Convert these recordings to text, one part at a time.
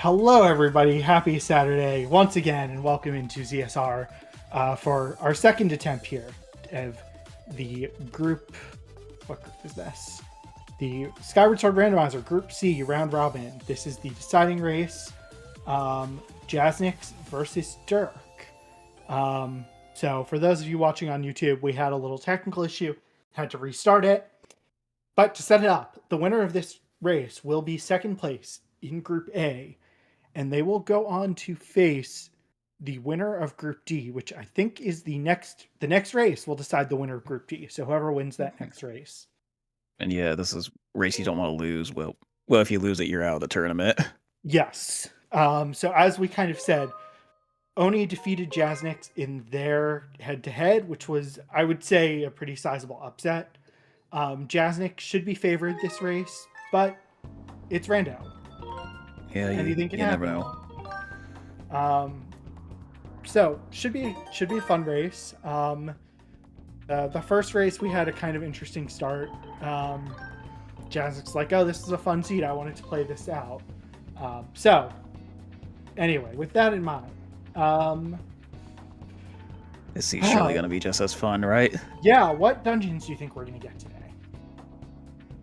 Hello, everybody. Happy Saturday once again, and welcome into ZSR for our second attempt here of the group. What group is this? The Skyward Sword Randomizer Group C round robin. This is the deciding race. Jasnix versus Derq. So, for those of you watching on YouTube, we had a little technical issue, had to restart it. But to set it up, the winner of this race will be second place in Group A. And they will go on to face the winner of Group D, which I think is the next race will decide the winner of Group D. So whoever wins that next race. And yeah, this is race you don't want to lose. Well, if you lose it, you're out of the tournament. Yes. So as we kind of said, Oni defeated Jasnix in their head-to-head, which was, I would say, a pretty sizable upset. Jasnix should be favored this race, but it's rando. Yeah, Anything can happen. Never know. So should be a fun race. The first race we had a kind of interesting start. Jasnix's like, oh, this is a fun seed. I wanted to play this out. So anyway, with that in mind, this seat's surely going to be just as fun, right? Yeah. What dungeons do you think we're going to get today?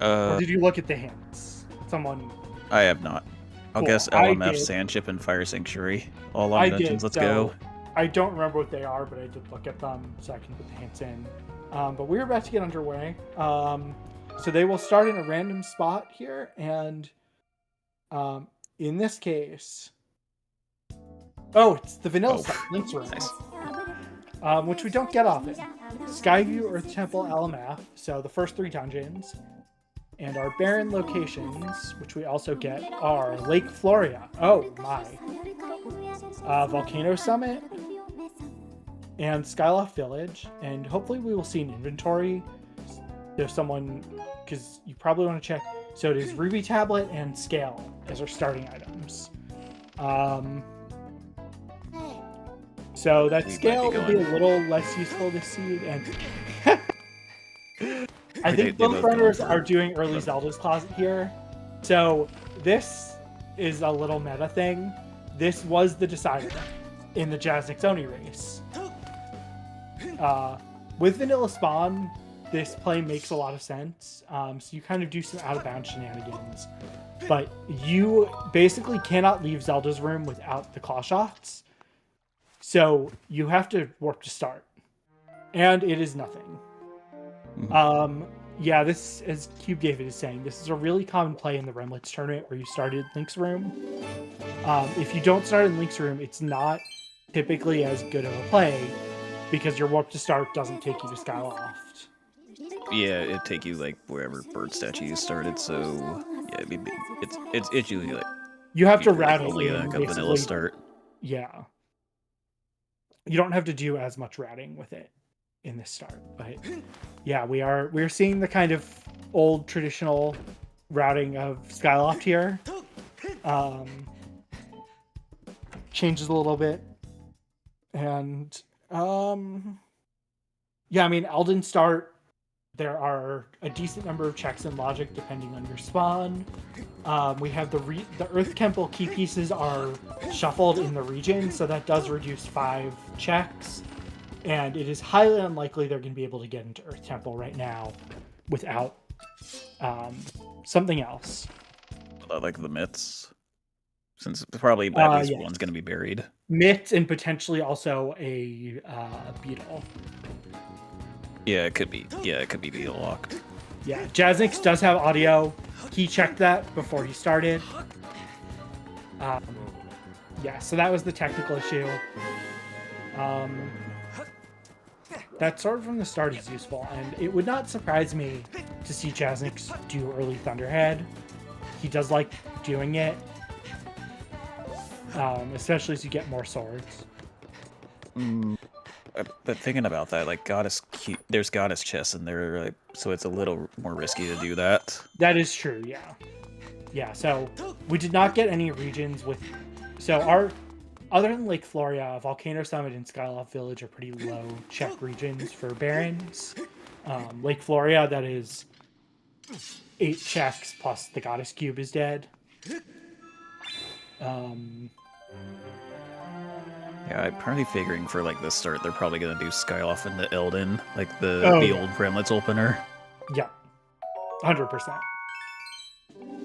Or did you look at the hints? I have not. I'll Cool. guess LMF, Sandship, and Fire Sanctuary. All on dungeons. Let's go. I don't remember what they are, but I did look at them so I can put the hints in. But we're about to get underway. So they will start in a random spot here, and in this case, it's the vanilla stuff, Link's Room, nice. Which we don't get often. Skyview, Earth Temple, LMF. So the first 3 dungeons. And our barren locations, which we also get, are Lake Floria. Oh my. Volcano Summit. And Skyloft Village. And hopefully we will see an inventory. There's someone, because you probably want to check. So it is Ruby Tablet and Scale as our starting items. So that Scale will be a little less useful this seed. And I think both runners are doing early Zelda's Closet here. So this is a little meta thing. This was the decider in the Jasnix08 race. With Vanilla Spawn, this play makes a lot of sense. So you kind of do some out-of-bounds shenanigans. But you basically cannot leave Zelda's room without the claw shots. So you have to warp to start. And it is nothing. Yeah, this, as Cube David is saying, this is a really common play in the Remlets tournament where you started Link's room. If you don't start in Link's room, it's not typically as good of a play because your warp to start doesn't take you to Skyloft. Yeah, it'd take you like wherever bird statue started. So yeah, it's usually like you have to route only like a vanilla start. Yeah, you don't have to do as much routing with it in this start, but yeah, we're seeing the kind of old traditional routing of Skyloft here. Changes a little bit, and yeah, I mean, Elden start, there are a decent number of checks in logic depending on your spawn. We have the Earth Temple key pieces are shuffled in the region, so that does reduce 5 checks. And it is highly unlikely they're going to be able to get into Earth Temple right now without something else. Like the myths, since probably at least one's going to be buried. Myths and potentially also a beetle. Yeah, it could be. Yeah, it could be beetle locked. Yeah, Jasnix does have audio. He checked that before he started. Yeah, so that was the technical issue. That sword from the start is useful, and it would not surprise me to see Jasnix do early Thunderhead. He does like doing it, especially as you get more swords. But thinking about that, like there's goddess chests in there, like, so it's a little more risky to do that. That is true, yeah. Yeah, so we did not get any regions with... So other than Lake Floria, Volcano Summit and Skyloft Village are pretty low check regions for Barons. Lake Floria, that is 8 checks plus the Goddess Cube is dead. Yeah, I'm probably figuring for like the start, they're probably gonna do Skyloft into Elden, like Oh, the yeah. old Remnants opener. Yeah, 100%.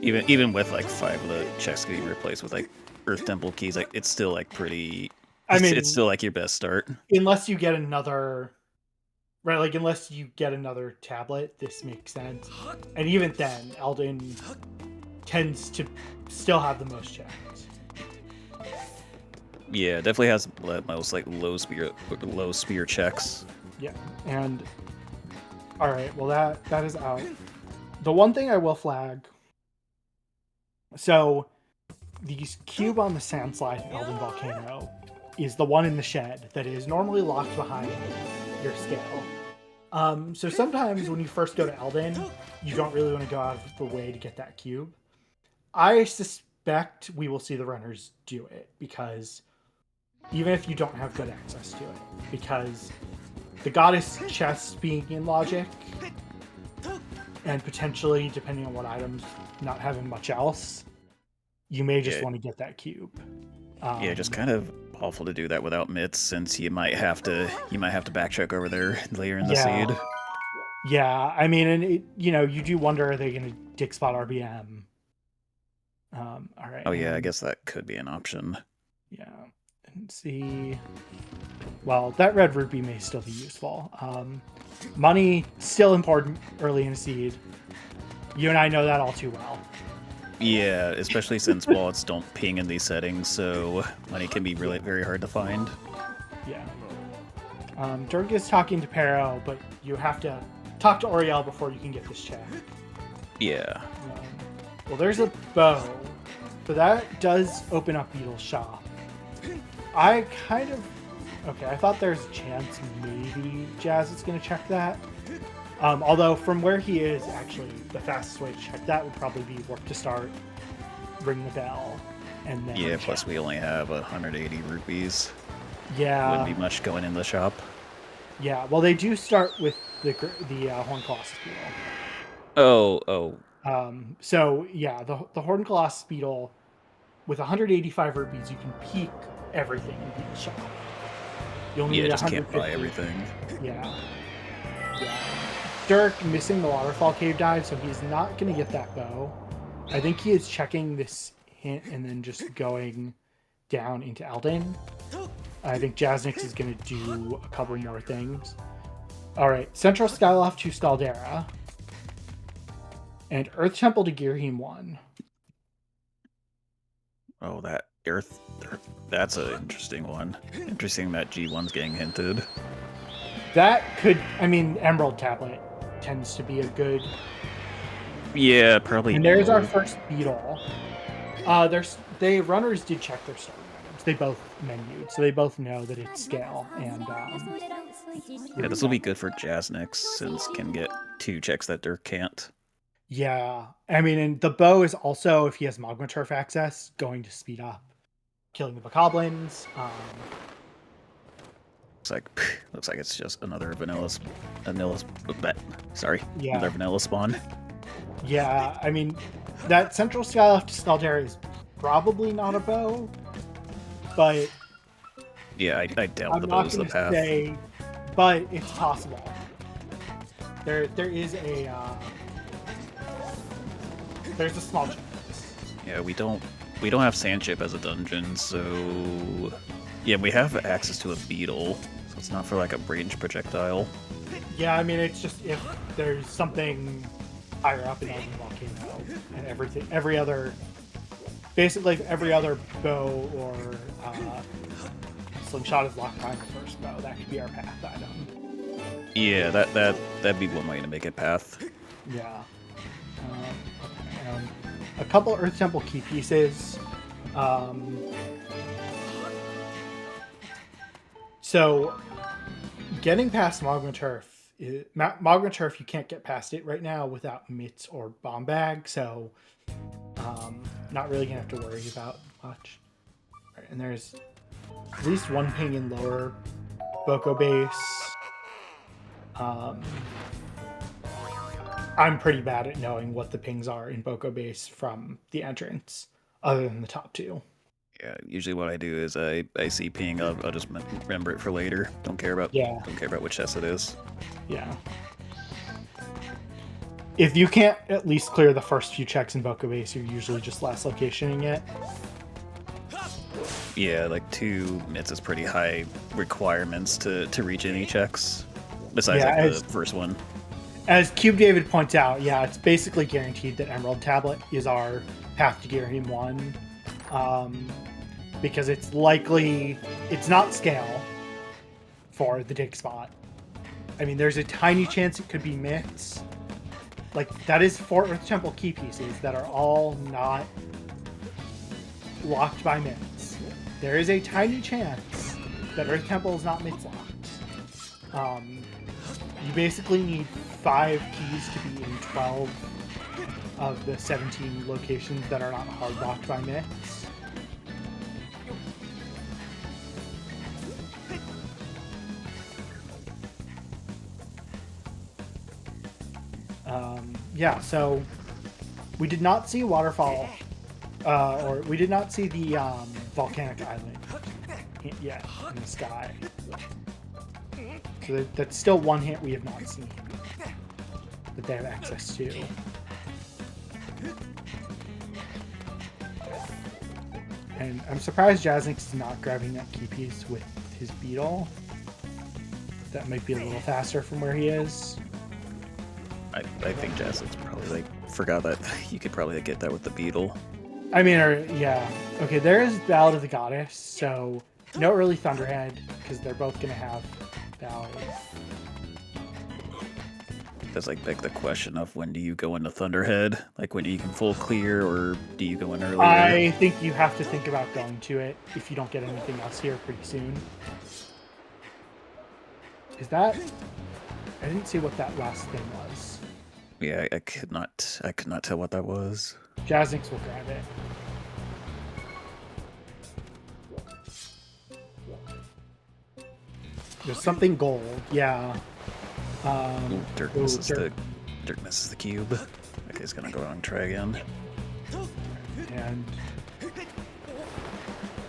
Even with like 5 of the checks getting replaced with like Earth Temple keys, like it's still like pretty. I It's mean, still like your best start. unless you get another, right? Like unless you get another tablet, this makes sense. And even then, Elden tends to still have the most checks. Yeah, definitely has the most like low spear checks. Yeah, and all right, well that is out. The one thing I will flag. So, the cube on the sand slide in Elden Volcano is the one in the shed that is normally locked behind your scale. So sometimes when you first go to Elden, you don't really want to go out of the way to get that cube. I suspect we will see the runners do it, because even if you don't have good access to it, because the goddess chest being in logic, and potentially, depending on what items, not having much else, you may just want to get that cube. Yeah, just kind of awful to do that without mitts, since you might have to backtrack over there later in the seed. Yeah, I mean, and it, you do wonder, are they going to dick spot RBM? All right. Oh yeah, I guess that could be an option. Yeah, and see. Well, that red rupee may still be useful. Money still important early in the seed. You and I know that all too well. Yeah, especially since wallets don't ping in these settings, so money can be really very hard to find. Yeah. Derq is talking to Pero, but you have to talk to Oriel before you can get this check. Yeah. Well, there's a bow, so that does open up Beetle's shop. I thought there's a chance maybe Jazz is going to check that. Although from where he is, actually, the fastest way to check that would probably be work to start, ring the bell, and then Yeah, plus we only have 180 rupees. Yeah. Wouldn't be much going in the shop. Yeah, well, they do start with the Horn Colossus Beetle. Oh. So, yeah, the Horn Colossus Beetle, with 185 rupees, you can peek everything in Beetle's shop. You'll need just can't buy everything. Yeah. Derq missing the waterfall cave dive, so he's not going to get that bow. I think he is checking this hint and then just going down into Elden. I think Jasnix is going to do a couple more things. All right, Central Skyloft to Scaldera. And Earth Temple to Girhim 1. Oh, that that's an interesting one. Interesting that G1's getting hinted. That could, Emerald Tablet tends to be a good... Yeah, probably. And there's our first beetle. Runners did check their starting items. They both menued, so they both know that it's scale. And yeah, this will be good for Jasnix, since can get 2 checks that Derq can't. Yeah, and the bow is also, if he has Magma Turf access, going to speed up killing the Bokoblins. Looks like it's just another vanilla another vanilla spawn. Yeah, that Central Skyloft to Scaldera is probably not a bow, but yeah, I doubt the bow's the path. But it's possible. There is a there's a small chance. Yeah, we don't have Sandship as a dungeon, so yeah, we have access to a beetle, so it's not for like a range projectile. Yeah, it's just if there's something higher up in Elden Volcano, and every other bow or slingshot is locked behind the first bow. That could be our path item. Yeah, that'd be one way to make it path. Yeah. A couple Earth Temple key pieces. So, getting past Magma Turf, you can't get past it right now without mitts or bomb bag, so not really gonna have to worry about much. Right, and there's at least one ping in lower Boko base. I'm pretty bad at knowing what the pings are in Boko base from the entrance, other than the top 2. Yeah, usually what I do is I see ping, I'll just remember it for later. Don't care about which chest it is. Yeah. If you can't at least clear the first few checks in Boko Base, you're usually just last locationing it. Yeah, like 2 mitts is pretty high requirements to reach any checks. Besides the first one. As Cube David points out, yeah, it's basically guaranteed that Emerald Tablet is our path to Ghirahim 1. Because it's not scale for the dig spot. I mean, there's a tiny chance it could be mitts. Like, that is 4 Earth Temple key pieces that are all not locked by mitts. There is a tiny chance that Earth Temple is not mitts locked. You basically need 5 keys to be in 12 of the 17 locations that are not hard locked by mitts. Yeah, so we did not see a waterfall, or we did not see the volcanic island yet in the sky. So that's still one hint we have not seen that they have access to. And I'm surprised Jasnix is not grabbing that key piece with his beetle. That might be a little faster from where he is. I think Jasnix probably forgot that you could probably get that with the beetle. I mean, yeah. Okay, there is Ballad of the Goddess, so no early Thunderhead, because they're both going to have Ballad. That's beg the question of when do you go into Thunderhead? Like when you can full clear, or do you go in earlier? I think you have to think about going to it if you don't get anything else here pretty soon. Is that... I didn't see what that last thing was. Yeah, I could not tell what that was. Jasnix will grab it. There's something gold, yeah. Derq misses the cube. Okay, he's gonna go out and try again. And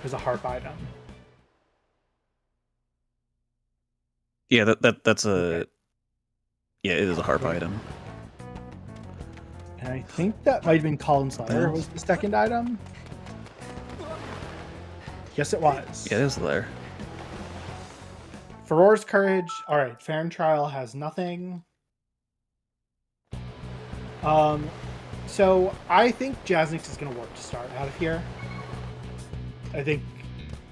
there's a harp item. Yeah, that's a... Yeah, it is a harp item. And I think that might have been Colin's Letter was the second item. Yes, it was. Yeah, it is there. Farore's Courage. Alright, Fair and Trial has nothing. So I think Jasnix is going to work to start out of here. I think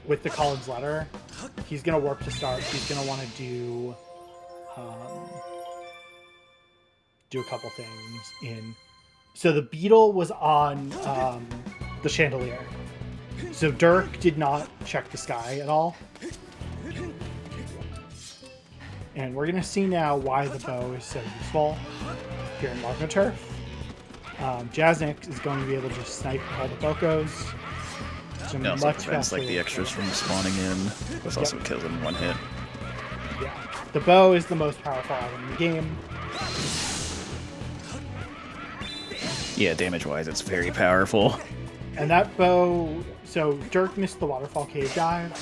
with the Colin's Letter, he's going to work to start. He's going to want to do a couple things in... So the beetle was on the chandelier. So Derq did not check the sky at all. And we're going to see now why the bow is so useful here in Magma Turf. Jasnix is going to be able to just snipe all the Bokos. It also prevents the extras from spawning in. This also kills them in one hit. Yeah. The bow is the most powerful item in the game. Yeah, damage-wise, it's very powerful. And that bow... So, Derq missed the Waterfall Cave dive.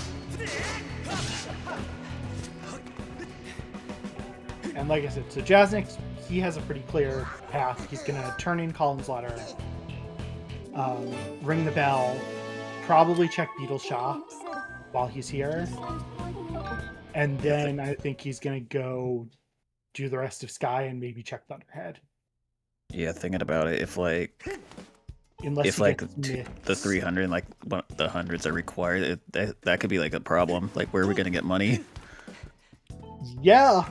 And like I said, so Jasnix, he has a pretty clear path. He's going to turn in Colin's Letter, ring the bell, probably check Beetle's shop while he's here. And then I think he's going to go do the rest of Sky and maybe check Thunderhead. Yeah, thinking about it, if the 300 the hundreds are required, that could be a problem. Where are we gonna get money? Yeah,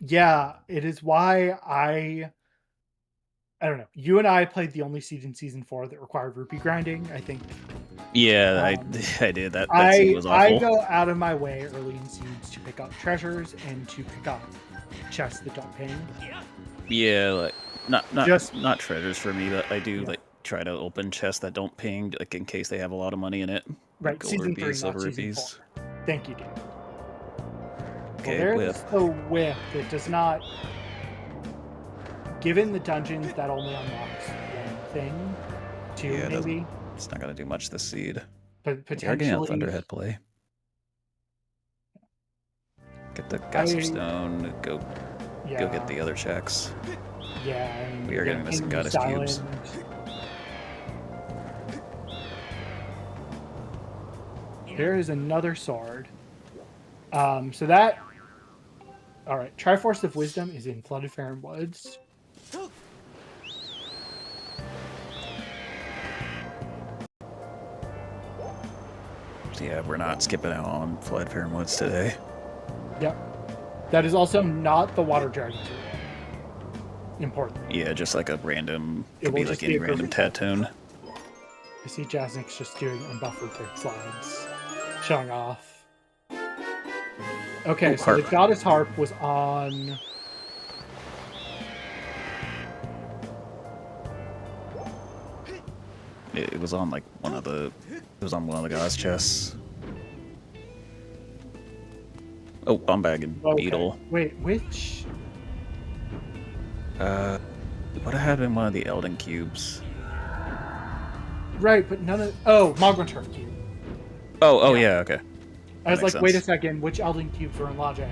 yeah, it is why I don't know. You and I played the only seed in season 4 that required rupee grinding, I think. Yeah, I did. That seed was awful. I go out of my way early in seeds to pick up treasures and to pick up chests that don't ping. Yeah, not treasures for me, but I do try to open chests that don't ping, in case they have a lot of money in it. Right, Gold season rupees, 3, silver not season rupees. 4. Thank you, Dave. Okay, well, there's the whip that does not... Given the dungeons, that only unlocks one thing. Two, maybe. It's not gonna do much this seed. But We are getting a potentially, Thunderhead play. Get the Gas of Stone. Go get the other checks. Yeah, I mean, We are getting missing Goddess cubes. There is another sword. So that... Alright, Triforce of Wisdom is in Flooded Faron Woods. So yeah, we're not skipping out on Flooded Faron Woods today. Yep. That is also not the Water Dragon. Important. Yeah, just like a random... It Could will be just like be any a random Tatoon. I see Jasnix just doing unbuffered Derq slides. Showing off. Okay, Ooh, so harp. the Goddess Harp was on... It was on like one of the... It was on one of the Goddess chests. Oh, Bombag and Beetle. Wait, which? What had been one of the Elden cubes? Right, but none of... Oh, Magma Turf Cube. Oh, yeah, okay. I was makes like, wait a sense. second, which Elden Cubes were in Logic?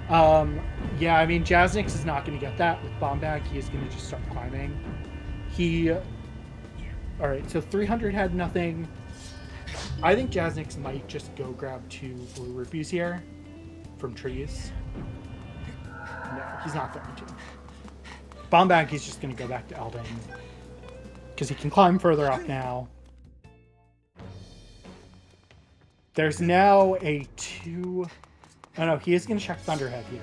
Yeah, I mean, Jasnix is not going to get that with Bombag. He is going to just start climbing. Alright, so 300 had nothing. I think Jasnix might just go grab 2 blue rupees here from trees. No, he's not going to. Bombag, he's just going to go back to Elden. Because he can climb further up now. There's now a 2... Oh no, he is going to check Thunderhead here.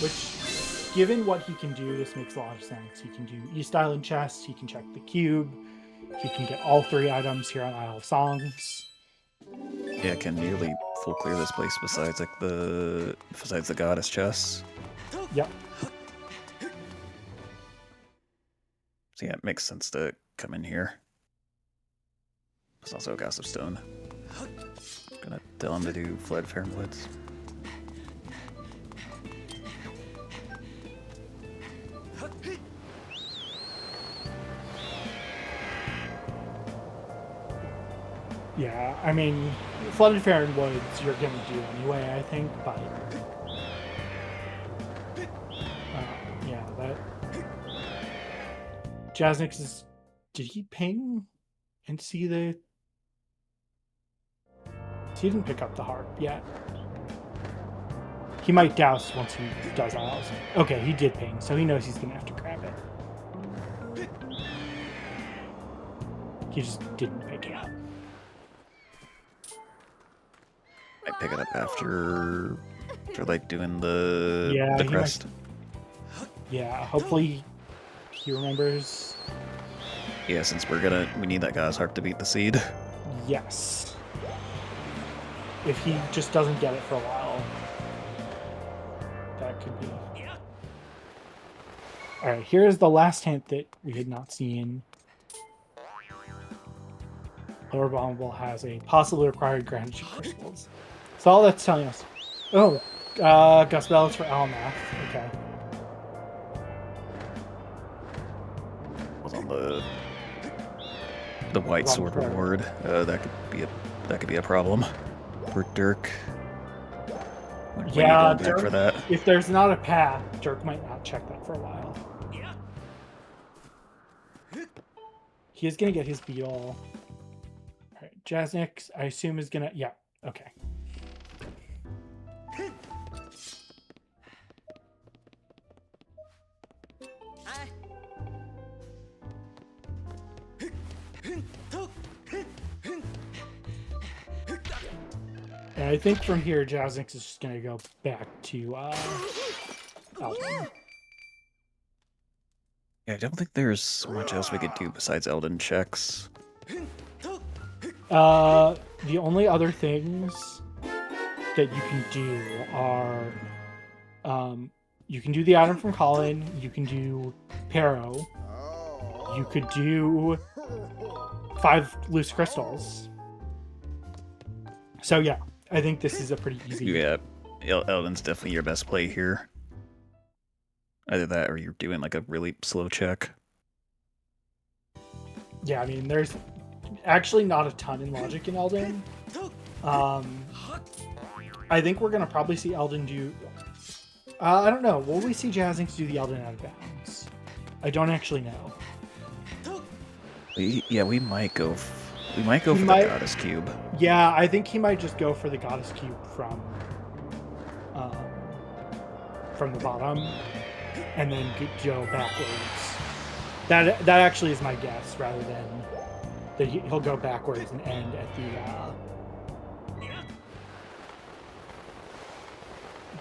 Which, given what he can do, this makes a lot of sense. He can do East Island Chest, he can check the cube, he can get all 3 items here on Isle of Songs. Yeah, can nearly full clear this place besides like the Goddess chests. Yep. So yeah, it makes sense to come in here. There's also a Gas of Stone. Gonna tell him to do Flood Faron Woods. Yeah, I mean, Flooded Faron Woods you're going to do anyway, I think, but... yeah, that... Jasnix is... Did he ping and see the... He didn't pick up the harp yet. He might douse once he does Isles. Okay, he did ping, so he knows he's going to have to grab it. He just didn't pick it up. Might pick it up after like doing the crest. Yeah, hopefully he remembers. Yeah, since we need that God's Harp to beat the seed. Yes. If he just doesn't get it for a while, that could be. Alright, here's the last hint that we had not seen. Lower Bombable has a possibly required gratitude crystals. So all that's telling us. Oh, Gus Bellis for Almath. Okay. Was on the white sword reward. That could be a problem for Derq. Yeah, Derq, for that. If there's not a path, Derq might not check that for a while. He is gonna get his Beetle. Alright, Jasnix, I assume is gonna... Yeah, okay. And I think from here, Jasnix is just gonna go back to Elden. Yeah, I don't think there's much else we could do besides Elden checks. The only other things that you can do are, you can do the item from Colin, you can do Pero, you could do 5 loose crystals. So yeah, I think this is a pretty easy. Yeah, Elden's definitely your best play here. Either that or you're doing like a really slow check. Yeah, I mean, there's actually not a ton in logic in Elden. I think we're gonna probably see Elden do. I don't know. Will we see Jasnix do the Elden out of bounds? I don't actually know. We might go. We might go for the Goddess Cube. Yeah, I think he might just go for the Goddess Cube from the bottom, and then go backwards. That actually is my guess, rather than that he'll go backwards and end at the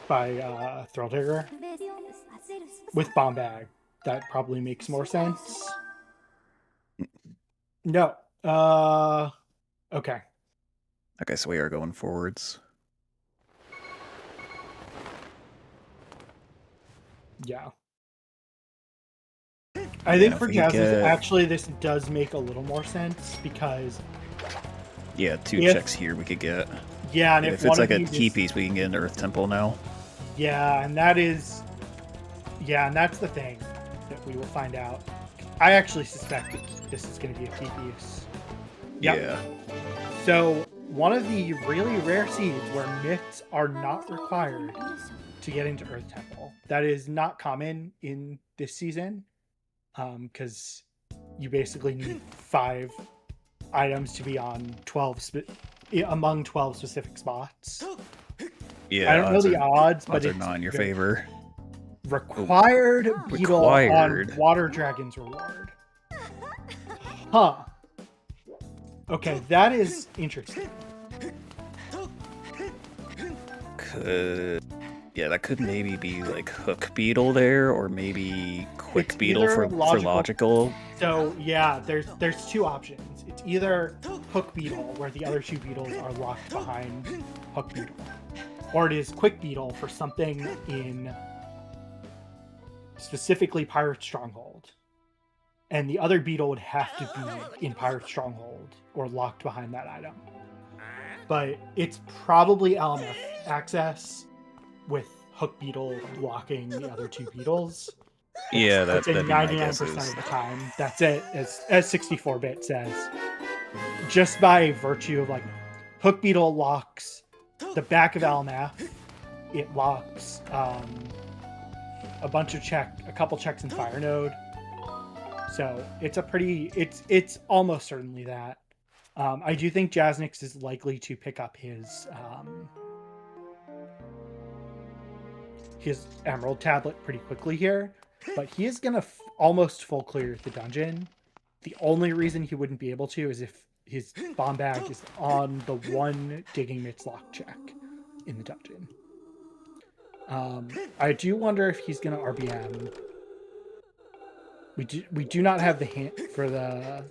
by Thrill Digger with Bomb Bag. That probably makes more sense. No. Okay. Okay, so we are going forwards. Yeah. I think for Jasnix, actually, this does make a little more sense because... Yeah, two checks here we could get. Yeah, and if it's like a key piece, we can get an Earth Temple now. Yeah, and that is... Yeah, and that's the thing that we will find out. I actually suspect that this is going to be a key piece. Yep. Yeah. So, one of the really rare seeds where myths are not required to get into Earth Temple. That is not common in this season, because you basically need 5 items to be on 12 among 12 specific spots. Yeah, I don't know the odds, but it's not in your favor. Required beetle on Water Dragon's reward. Huh. Okay, that is interesting. Yeah, that could maybe be like Hook Beetle there, or maybe Quick Beetle for logical. So yeah, there's 2 options. It's either Hook Beetle, where the other 2 beetles are locked behind Hook Beetle, or it is Quick Beetle for something in specifically Pirate Stronghold, and the other beetle would have to be in Pirate Stronghold or locked behind that item. But it's probably LMF access with Hook Beetle blocking the other 2 beetles. Yeah, that's 99% of the time. That's it, as 64-bit says. Just by virtue of like Hook Beetle locks the back of LMF, it locks a couple checks in Fire Node. So it's it's almost certainly that. I do think Jasnix is likely to pick up his Emerald Tablet pretty quickly here, but he is going to almost full clear the dungeon. The only reason he wouldn't be able to is if his Bomb Bag is on the 1 Digging Mitts lock check in the dungeon. I do wonder if he's going to RBM. We do not have the hint for the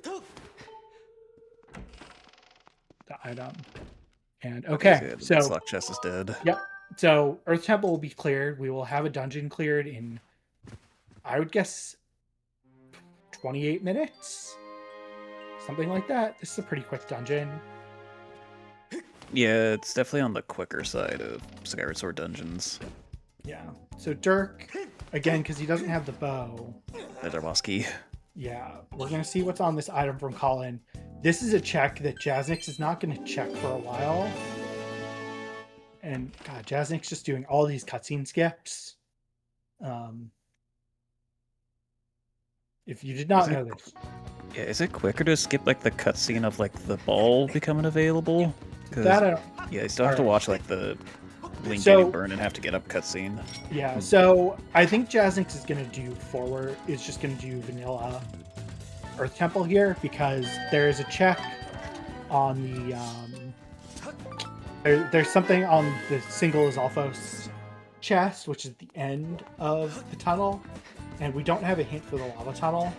item. And okay, so lock chest is dead. Yep. So Earth Temple will be cleared. We will have a dungeon cleared in, I would guess, 28 minutes, something like that. This is a pretty quick dungeon. Yeah, it's definitely on the quicker side of Skyward Sword dungeons. Yeah. So Derq, again, because he doesn't have the bow. Derq. Yeah, we're gonna see what's on this item from Colin. This is a check that Jasnix is not gonna check for a while. And God, Jasnix just doing all these cutscene skips. If you did not know this. Yeah, is it quicker to skip like the cutscene of like the ball becoming available? That yeah, you still have to watch like the Link getting burned and have to get up cutscene. Yeah, so I think Jasnix is gonna do just gonna do vanilla Earth Temple here, because there is a check on the there's something on the single Izalfos chest, which is the end of the tunnel, and we don't have a hint for the lava tunnel.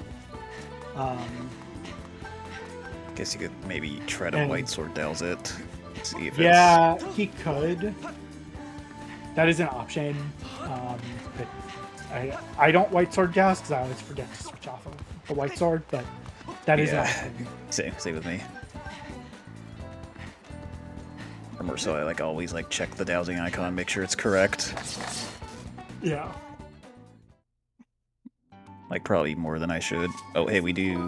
Guess you could maybe try to White Sword Dells it. See if he could. That is an option. But I don't White Sword Douse because I always forget to switch off of the White Sword, but that is an option. Same with me. Or more so, I always check the dowsing icon, make sure it's correct. Yeah. Like, probably more than I should. Oh, hey, we do...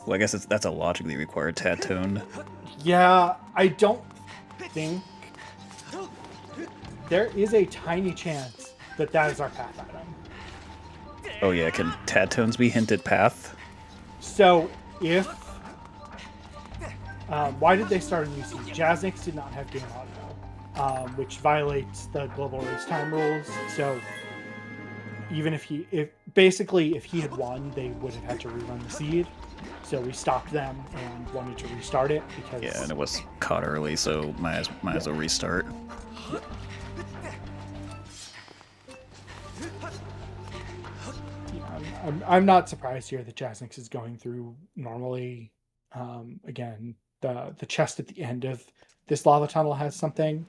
Well, I guess that's a logically required Tatone. Yeah, I don't think... There is a tiny chance that that is our path item. Oh yeah, can Tatones be hinted path? So, if... why did they start a new seed? Jasnix did not have game audio, which violates the global race time rules. So, even if he had won, they would have had to rerun the seed. So we stopped them and wanted to restart it because... Yeah, and it was caught early, so might as well restart. I'm not surprised here that Jasnix is going through normally. Again, the chest at the end of this lava tunnel has something.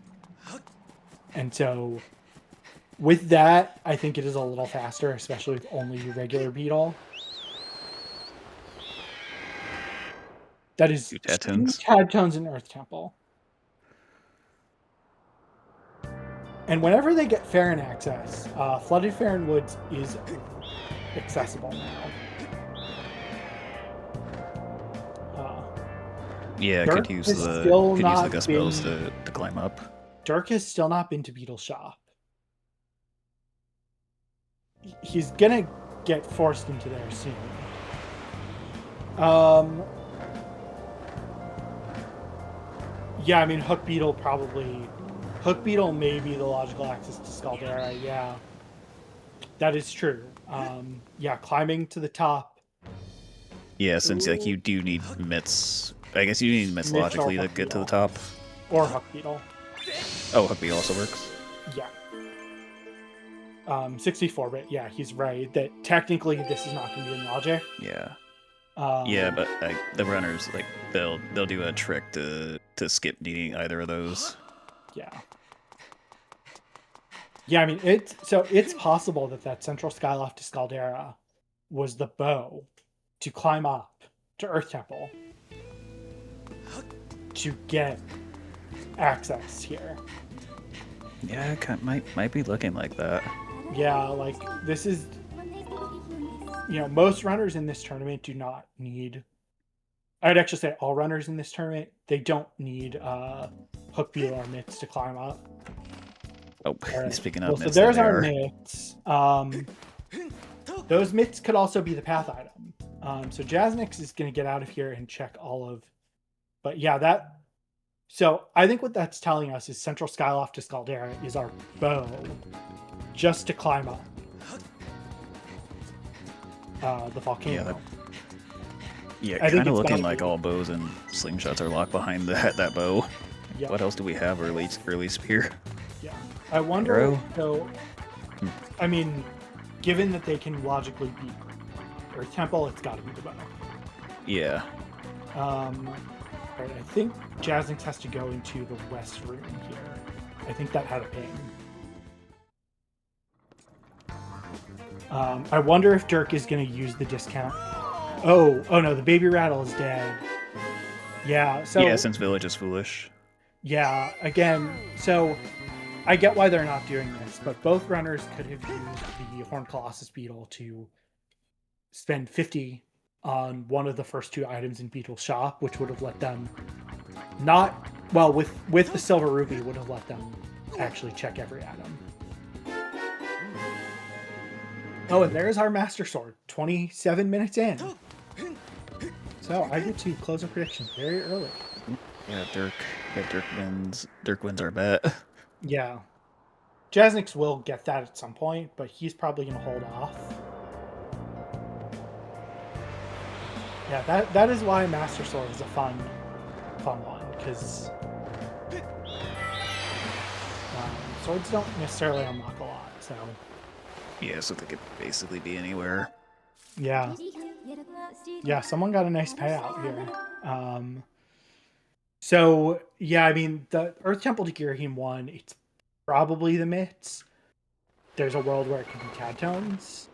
And so with that, I think it is a little faster, especially with only regular beetle. That is 2 Tadtones in Earth Temple. And whenever they get Farron access, Flooded Farron Woods is accessible now. Yeah, Derq could use the gust bells to climb up. Derq has still not been to Beetle Shop. He's gonna get forced into there soon. Yeah, I mean Hook Beetle may be the logical access to Scaldera. Yeah, that is true. Yeah, climbing to the top. Yeah, since like you do need mitts. I guess you need mitts logically to get to the top. Or Hook Beetle. Oh, Hook Beetle also works. Yeah. 64-bit. Yeah, he's right. That technically this is not going to be in logic. Yeah. Yeah, but the runners they'll do a trick to skip needing either of those. Yeah. Yeah, I mean it's possible that Central Skyloft to Scaldera was the bow to climb up to Earth Temple to get access here. Yeah, it might be looking like that. Yeah, like this is, most runners in this tournament do not need. I'd actually say all runners in this tournament, they don't need Hook Beetle or mitts to climb up. Oh, right. Speaking of mitts, so there's our mitts. Those mitts could also be the path item. So Jasnix is going to get out of here and check all of. But yeah, so I think what that's telling us is Central Skyloft to Scaldera is our bow just to climb up the volcano. Yeah, kind of looking like all bows and slingshots are locked behind that bow. Yep. What else do we have early spear? Yeah, I wonder. So, I mean, given that they can logically beat Earth Temple, it's got to be the bow. Yeah. Right, I think Jasnix has to go into the west room here. I think that had a ping. I wonder if Derq is going to use the discount. Oh no, the baby rattle is dead. Yeah, so... Yeah, since Village is foolish. Yeah, again, so I get why they're not doing this, but both runners could have used the Horned Colossus Beetle to spend 50 on one of the first 2 items in Beetle's shop, which would have let them with the Silver Ruby, would have let them actually check every item. Oh, and there's our Master Sword, 27 minutes in. So I get to close a prediction very early. Yeah, Derq wins our bet. Yeah. Jasnix will get that at some point, but he's probably going to hold off. Yeah, that is why Master Sword is a fun one, because swords don't necessarily unlock a lot, so... Yeah, so they could basically be anywhere. Yeah. Yeah, someone got a nice payout here. So, yeah, I mean, the Earth Temple to Girahim one, it's probably the mitts. There's a world where it could be Tadtones.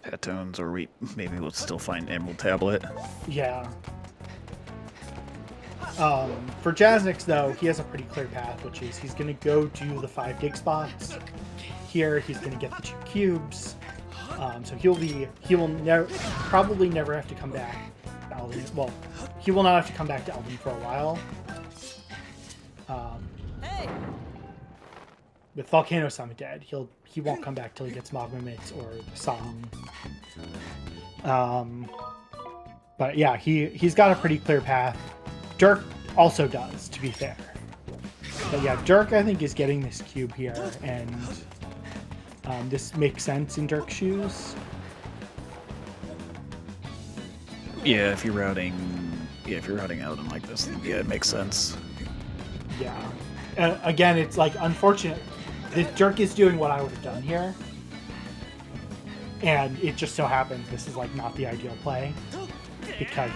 Tadtones, or maybe we'll still find Emerald Tablet. Yeah. For Jasnix, though, he has a pretty clear path, which is he's going to go do the 5 dig spots. Here, he's going to get the 2 cubes. So he will probably never have to come back to Alden. Well, he will not have to come back to Alden for a while. With Volcano Summit dead, he won't come back till he gets Magma Mitts or the Song. But yeah, he's got a pretty clear path. Derq also does, to be fair. But yeah, Derq I think is getting this cube here, and this makes sense in Derq's shoes. Yeah, if you're routing out in like this, then yeah, it makes sense. Yeah. Again, it's like unfortunate. Derq is doing what I would have done here, and it just so happens this is like not the ideal play because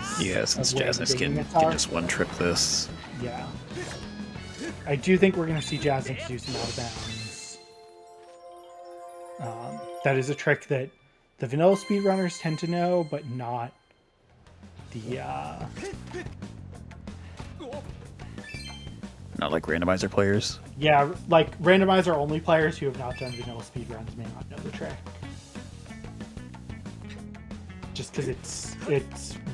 since Jasnix can just one trip this. Yeah, I do think we're gonna see Jasnix do some out of bounds. That is a trick that the vanilla speedrunners tend to know, but not the not like randomizer players. Yeah, like randomizer only players who have not done vanilla speedruns may not know the trick. Just because it's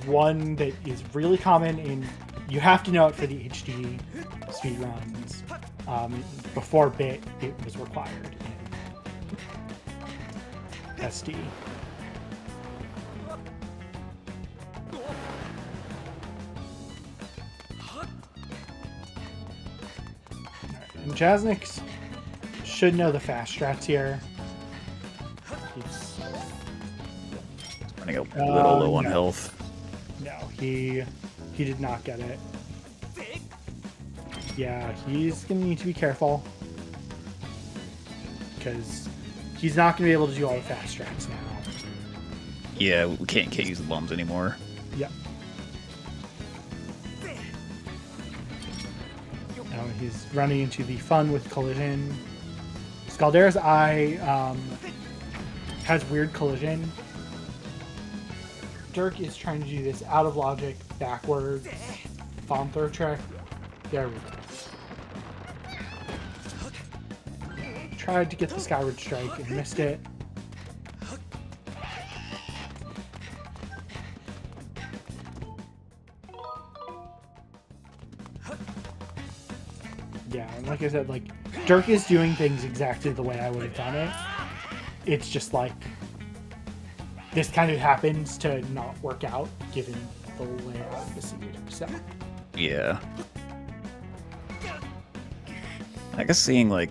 one that is really common in, you have to know it for the HD speedruns. Before bit, it was required in SD. And Jasnix should know the fast strats here. He's running a little low on health. No, he did not get it. Yeah, he's gonna need to be careful because he's not gonna be able to do all the fast strats now. Yeah, we can't use the bombs anymore. Yep. Now he's running into the fun with collision. Scaldera's Eye has weird collision. Derq is trying to do this out of logic, backwards, bomb throw trick. There we go. Tried to get the Skyward strike and missed it. Yeah, and like I said, like Derq is doing things exactly the way I would have done it. It's just like this kind of happens to not work out given the layout of the seed. So yeah, I guess seeing like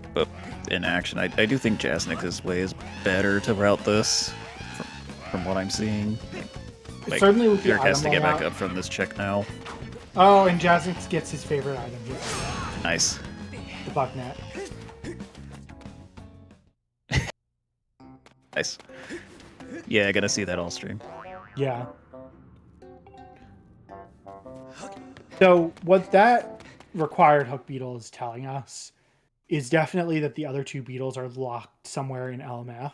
in action, I do think Jasnix's way is better to route this from what I'm seeing. Like, certainly with the Derq has to get layout. back up from this check now. Oh, and Jasnix gets his favorite item here. Nice. The bucknet. Nice. Yeah, I gotta see that all stream. Yeah. So what that required hook beetle is telling us is definitely that the other two beetles are locked somewhere in LMF.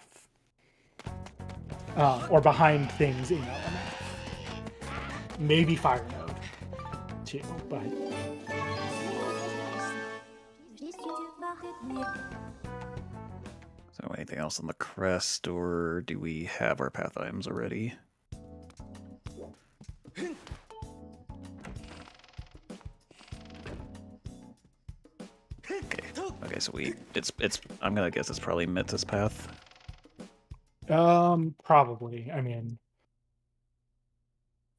Or behind things in LMF. Maybe Fire Node, too, but... So anything else on the crest, or do we have our path items already? Okay, so it's I'm gonna guess it's probably Mitz's path. Probably. I mean,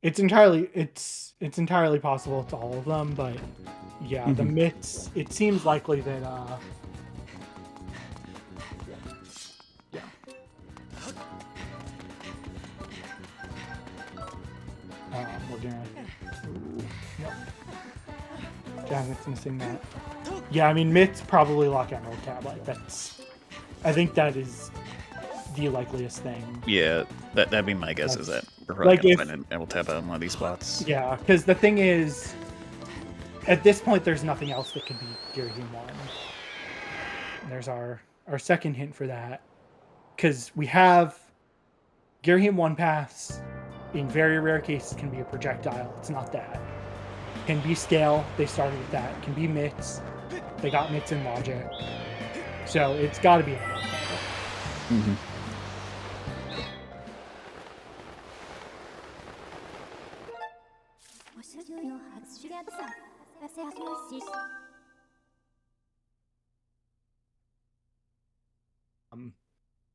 it's entirely possible it's all of them, but yeah, the Mitts, it seems likely that yeah. We're gonna nope. Jasnix missing that. Yeah, I mean Mitts probably lock Emerald Tablet. I think that is the likeliest thing. Yeah, that'd be my guess. Is that we're probably like gonna find an Emerald Tablet on one of these spots. Yeah, because the thing is, at this point, there's nothing else that could be Girahim 1. There's our second hint for that. Because we have Girahim 1 paths, in very rare cases, can be a projectile. It's not that. Can be scale. They started with that. Can be Mitts. They got Mitts in logic. So it's got to be a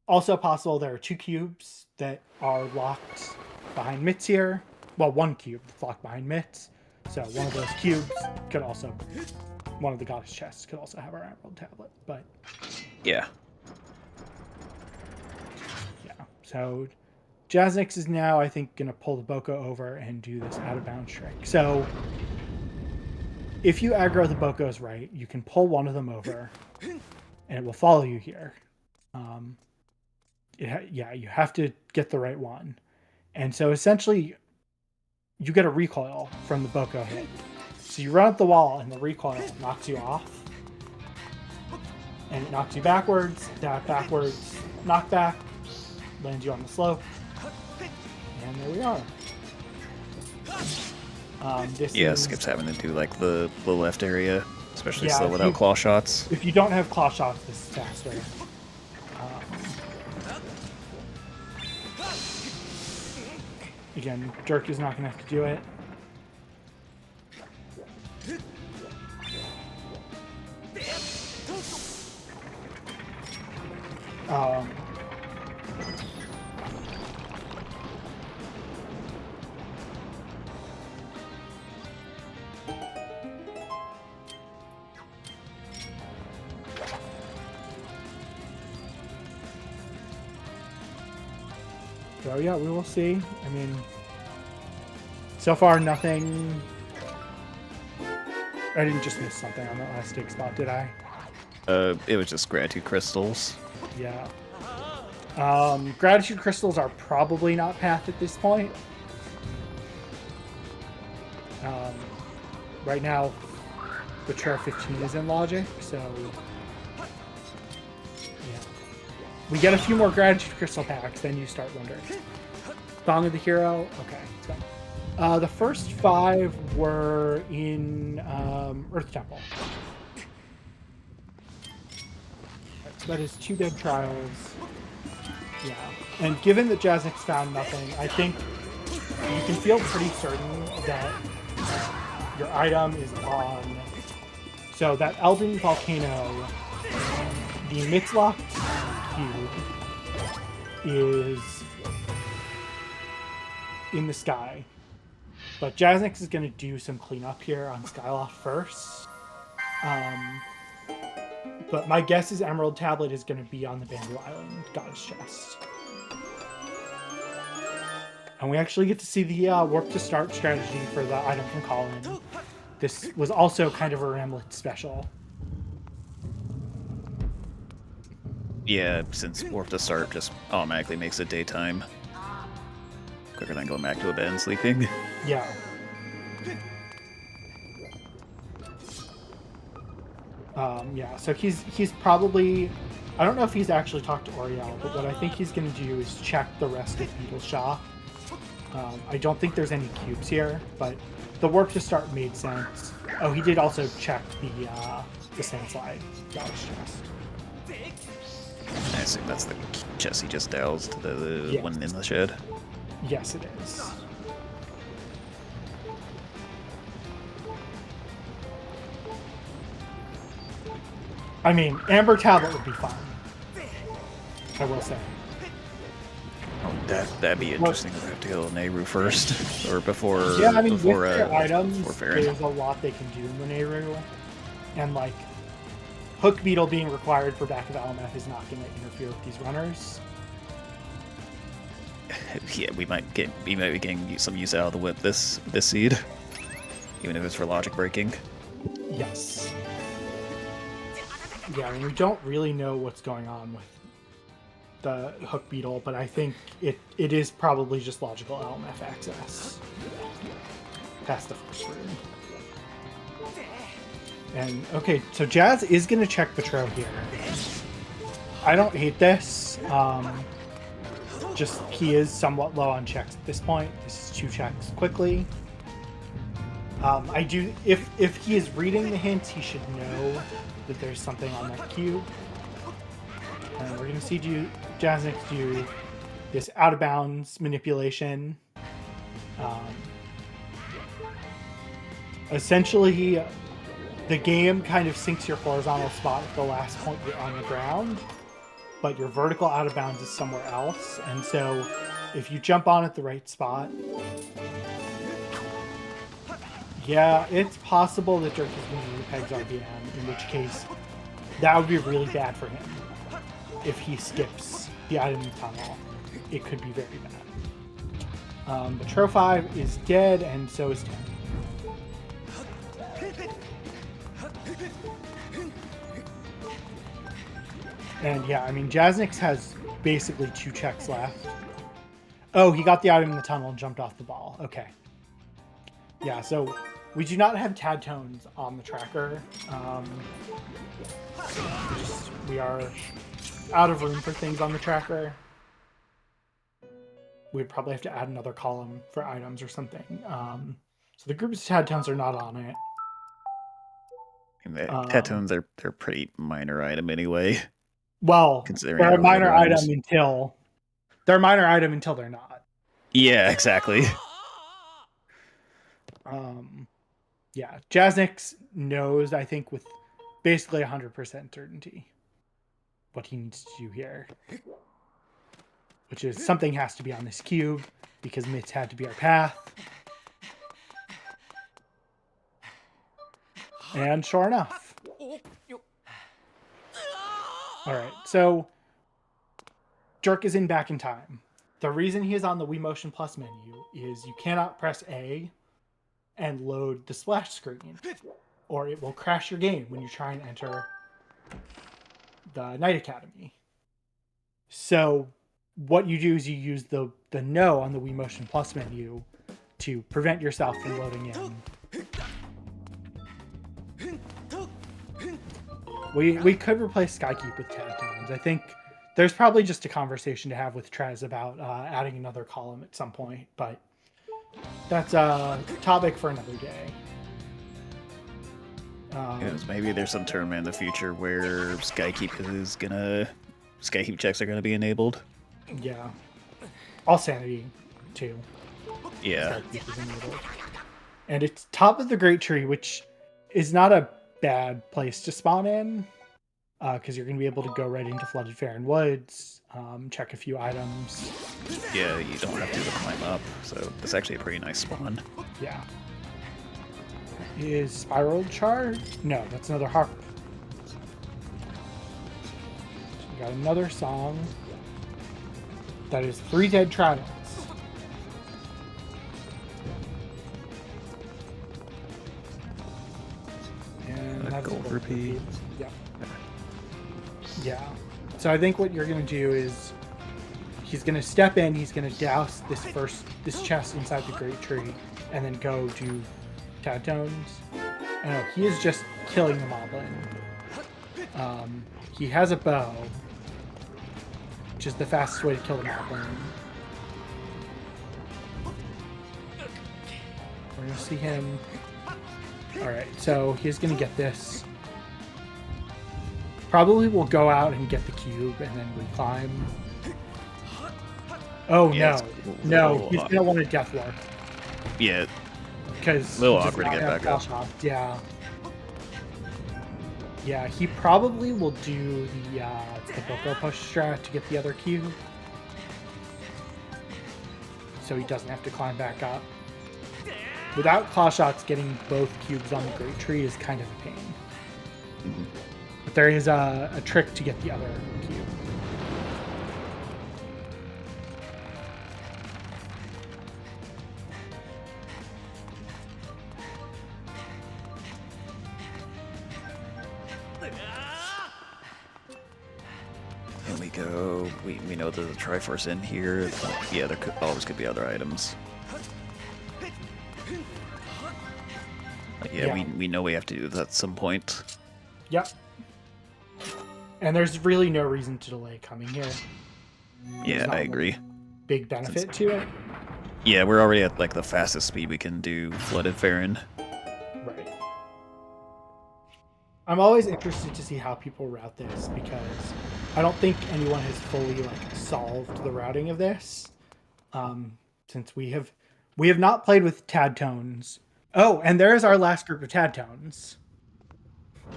Also possible there are 2 cubes that are locked behind mitts here. Well, 1 cube that's locked behind mitts. So one of those cubes could also, one of the goddess chests could also have our emerald tablet. But Yeah. yeah, so Jasnix is now, I think, going to pull the Boko over and do this out of bounds trick. So if you aggro the Bokos right, you can pull one of them over and it will follow you here. Yeah, you have to get the right one. And so essentially you get a recoil from the Boko hit. So you run up the wall and the recoil knocks you off. And it knocks you backwards. That backwards knockback lands you on the slope. And there we are. Skip's having to do like the left area, especially Yeah, still without claw shots. If you don't have claw shots, this is faster. Again, Derq is not going to have to do it. So yeah, we will see. I mean, so far nothing. I didn't just miss something on that last stake spot, did I? It was just gratitude crystals. Yeah. Gratitude crystals are probably not path at this point. Right now, Betrayal 15 is in logic, so yeah. We get a few more gratitude crystal packs, then you start wondering. Song of the Hero, okay, it's gone. The first 5 were in Earth Temple. So that is 2 dead trials. Yeah, and given that Jasnix found nothing, I think you can feel pretty certain that your item is on. So that Elden Volcano, the Mitz-locked cube is in the sky. But Jasnix is going to do some cleanup here on Skyloft first. But my guess is Emerald Tablet is going to be on the Bamboo Island Goddess Chest. And we actually get to see the warp to start strategy for the item from Colin. This was also kind of a Ramlet special. Yeah, since warp to start just automatically makes it daytime. Quicker than going back to a bed and sleeping. Yeah. Yeah, so he's probably... I don't know if he's actually talked to Oriel, but what I think he's going to do is check the rest of Beetle's shop. I don't think there's any cubes here, but the warp to start made sense. Oh, he did also check the Sandslide Goddess chest. I assume that's the chest he just doused, the one in the shed. Yes, it is. I mean, Amber Tablet would be fun. I will say. Oh, that'd be interesting if we have to go to Nehru first, or before. Yeah, I mean, before, with their items, before Farron. there's a lot they can do in the Nehru, and like Hook Beetle being required for back of LMF is not going to interfere with these runners. Yeah, we might be getting some use out of the whip this seed, even if it's for logic breaking. Yes. Yeah, I mean, we don't really know what's going on with the Hook Beetle, but I think it is probably just logical LMF access past the first room. And okay, so Jazz is going to check Betrayal here. I don't hate this. Just he is somewhat low on checks at this point. This is 2 checks quickly. I do if he is reading the hints, he should know that there's something on that cube. And we're going to see Jasnix do this out of bounds manipulation. Essentially, the game kind of sinks your horizontal spot at the last point you're on the ground, but your vertical out of bounds is somewhere else. And so if you jump on at the right spot, yeah, it's possible that Derq is going to use Peg's RBM, in which case that would be really bad for him. If he skips the item tunnel, it could be very bad. But Tro 5 is dead, and so is 10. And yeah, I mean, Jasnix has basically 2 checks left. Oh, he got the item in the tunnel and jumped off the ball. Okay. Yeah, so we do not have tad tones on the tracker. We are out of room for things on the tracker. We'd probably have to add another column for items or something. So the group's tad tones are not on it. And the tad tones they're pretty minor item anyway. Well, they're a minor item until they're they're not. Yeah, exactly. Yeah, Jasnix knows, I think, with basically 100% certainty what he needs to do here, which is something has to be on this cube because myths had to be our path. And sure enough. All right, so Derq is back in time. The reason he is on the Wii Motion Plus menu is you cannot press A and load the splash screen, or it will crash your game when you try and enter the Night Academy. So what you do is you use the no on the Wii Motion Plus menu to prevent yourself from loading in. We could replace Skykeep with tad tones. I think there's probably just a conversation to have with Trez about adding another column at some point, but that's a topic for another day. Maybe there's some tournament in the future where Skykeep checks are gonna be enabled. Yeah, all sanity too. Yeah, Skykeep is enabled, and it's top of the Great Tree, which is not a bad place to spawn in, because you're going to be able to go right into Flooded Fair and Woods, check a few items. Yeah, you don't have to climb up, so it's actually a pretty nice spawn. Yeah. Is Spiral Char? No, that's another harp. So we got another song. That is 3 dead Troutons. And that's gold repeat. Yeah. Yeah. So I think what you're going to do is he's going to step in, he's going to douse this chest inside the Great Tree, and then go do tad tones. No, he is just killing the moblin. He has a bow, which is the fastest way to kill the moblin. We're going to see him. Alright, so he's going to get this. Probably will go out and get the cube and then reclimb. Oh, yeah, no, he's going to want a death warp. Yeah. Because a little awkward to get back up. Yeah. Yeah, he probably will do the Boko push strat to get the other cube. So he doesn't have to climb back up. Without claw shots, getting both cubes on the Great Tree is kind of a pain. Mm-hmm. But there is a trick to get the other cube. Here we go. We know there's a Triforce in here. Yeah, there always could be other items. Yeah, we know we have to do that at some point. Yep. And there's really no reason to delay coming here. Yeah, I agree. Big benefit to it. Yeah, we're already at like the fastest speed we can do Flooded Farron. Right. I'm always interested to see how people route this, because I don't think anyone has fully solved the routing of this. Since we have not played with tad tones. Oh, and there's our last group of Tadtones,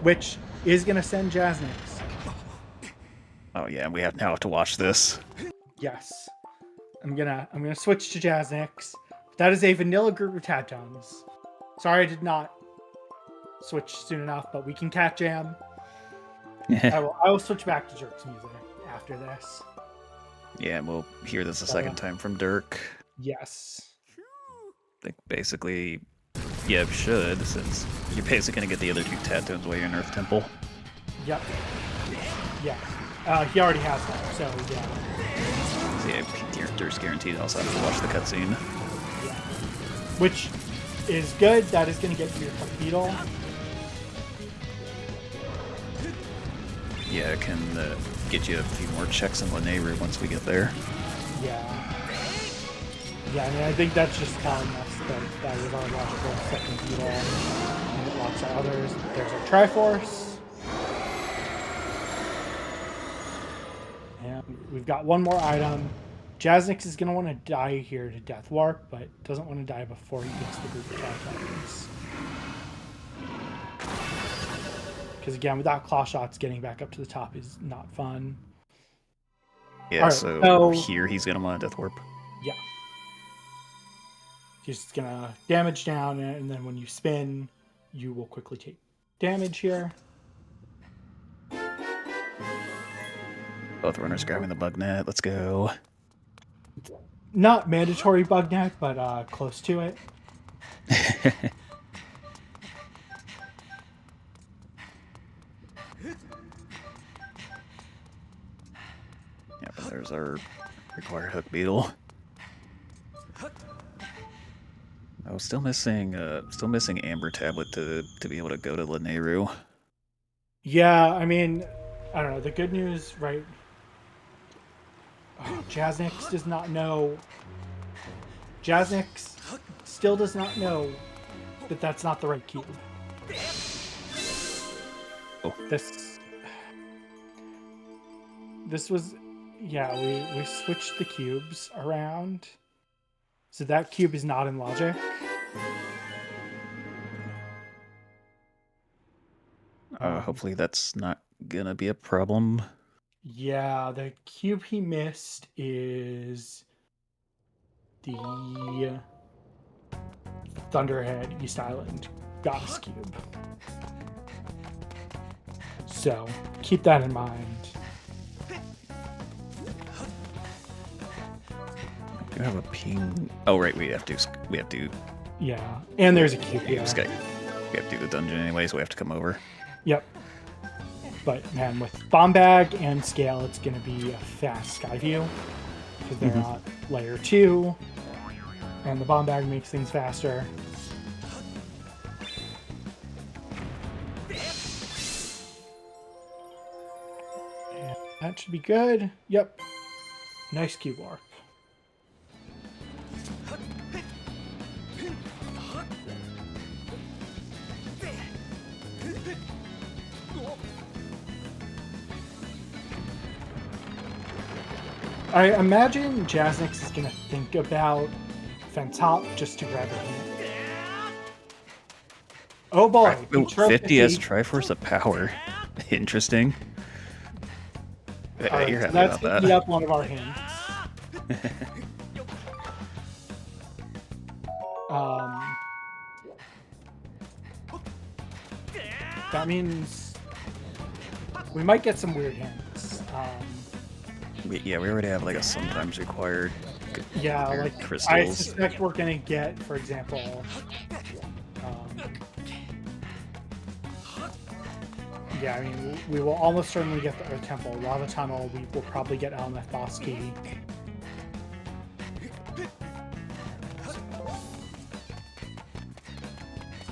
which is gonna send Jasnix. Oh yeah, we now have to watch this. Yes, I'm gonna switch to Jasnix. That is a vanilla group of Tadtones. Sorry, I did not switch soon enough, but we can cat jam. I will switch back to Derq's music after this. Yeah, we'll hear this a second time from Derq. Yes. I think basically, yeah, should, since you're basically going to get the other two Tadtones while you're in Earth Temple. Yep. Yeah. He already has them, so yeah. So yeah, Derq's guaranteed also have to watch the cutscene. Yeah. Which is good. That is going to get you your Cup Beetle. Yeah, it can get you a few more checks in Lanayru once we get there. Yeah. Yeah, I mean, I think that's just telling us that is our logical second beetle, and it locks our others. There's our Triforce. And we've got one more item. Jasnix is going to want to die here to Death Warp, but doesn't want to die before he gets the group of Titans. Because again, without claw shots, getting back up to the top is not fun. Yeah, right, so here he's going to want a Death Warp. Yeah. He's just going to damage down, and then when you spin, you will quickly take damage here. Both runners grabbing the bug net. Let's go. Not mandatory bug net, but close to it. Yeah, but there's our required hook beetle. Oh, still missing Amber Tablet to be able to go to Lanayru. Yeah, I mean, I don't know. The good news, right? Oh, Jasnix does not know. Jasnix still does not know that that's not the right cube. Oh. This was, yeah, we switched the cubes around. So that cube is not in logic. Hopefully that's not gonna be a problem. Yeah, the cube he missed is the Thunderhead East Island Goddess Cube. So keep that in mind. Do you have a ping? Oh right, we have to. Yeah, and there's a cube here. We have to do the dungeon anyway, so we have to come over. Yep. But man, with Bomb Bag and Scale, it's going to be a fast Skyview because they're not layer 2, and the Bomb Bag makes things faster. And that should be good. Yep. Nice cube warp. I imagine Jasnix is going to think about Fence Hop just to grab a hit. Oh boy. 50s Triforce of Power. Interesting. Right, you're so happy that's about that. that. Up one of our hints. That means we might get some weird hints. We already have like a sometimes required. Yeah, like crystals. I suspect we're gonna get, for example, yeah, I mean, we will almost certainly get the Earth Temple. Lava Tunnel, we will probably get Elmeth Boss Key.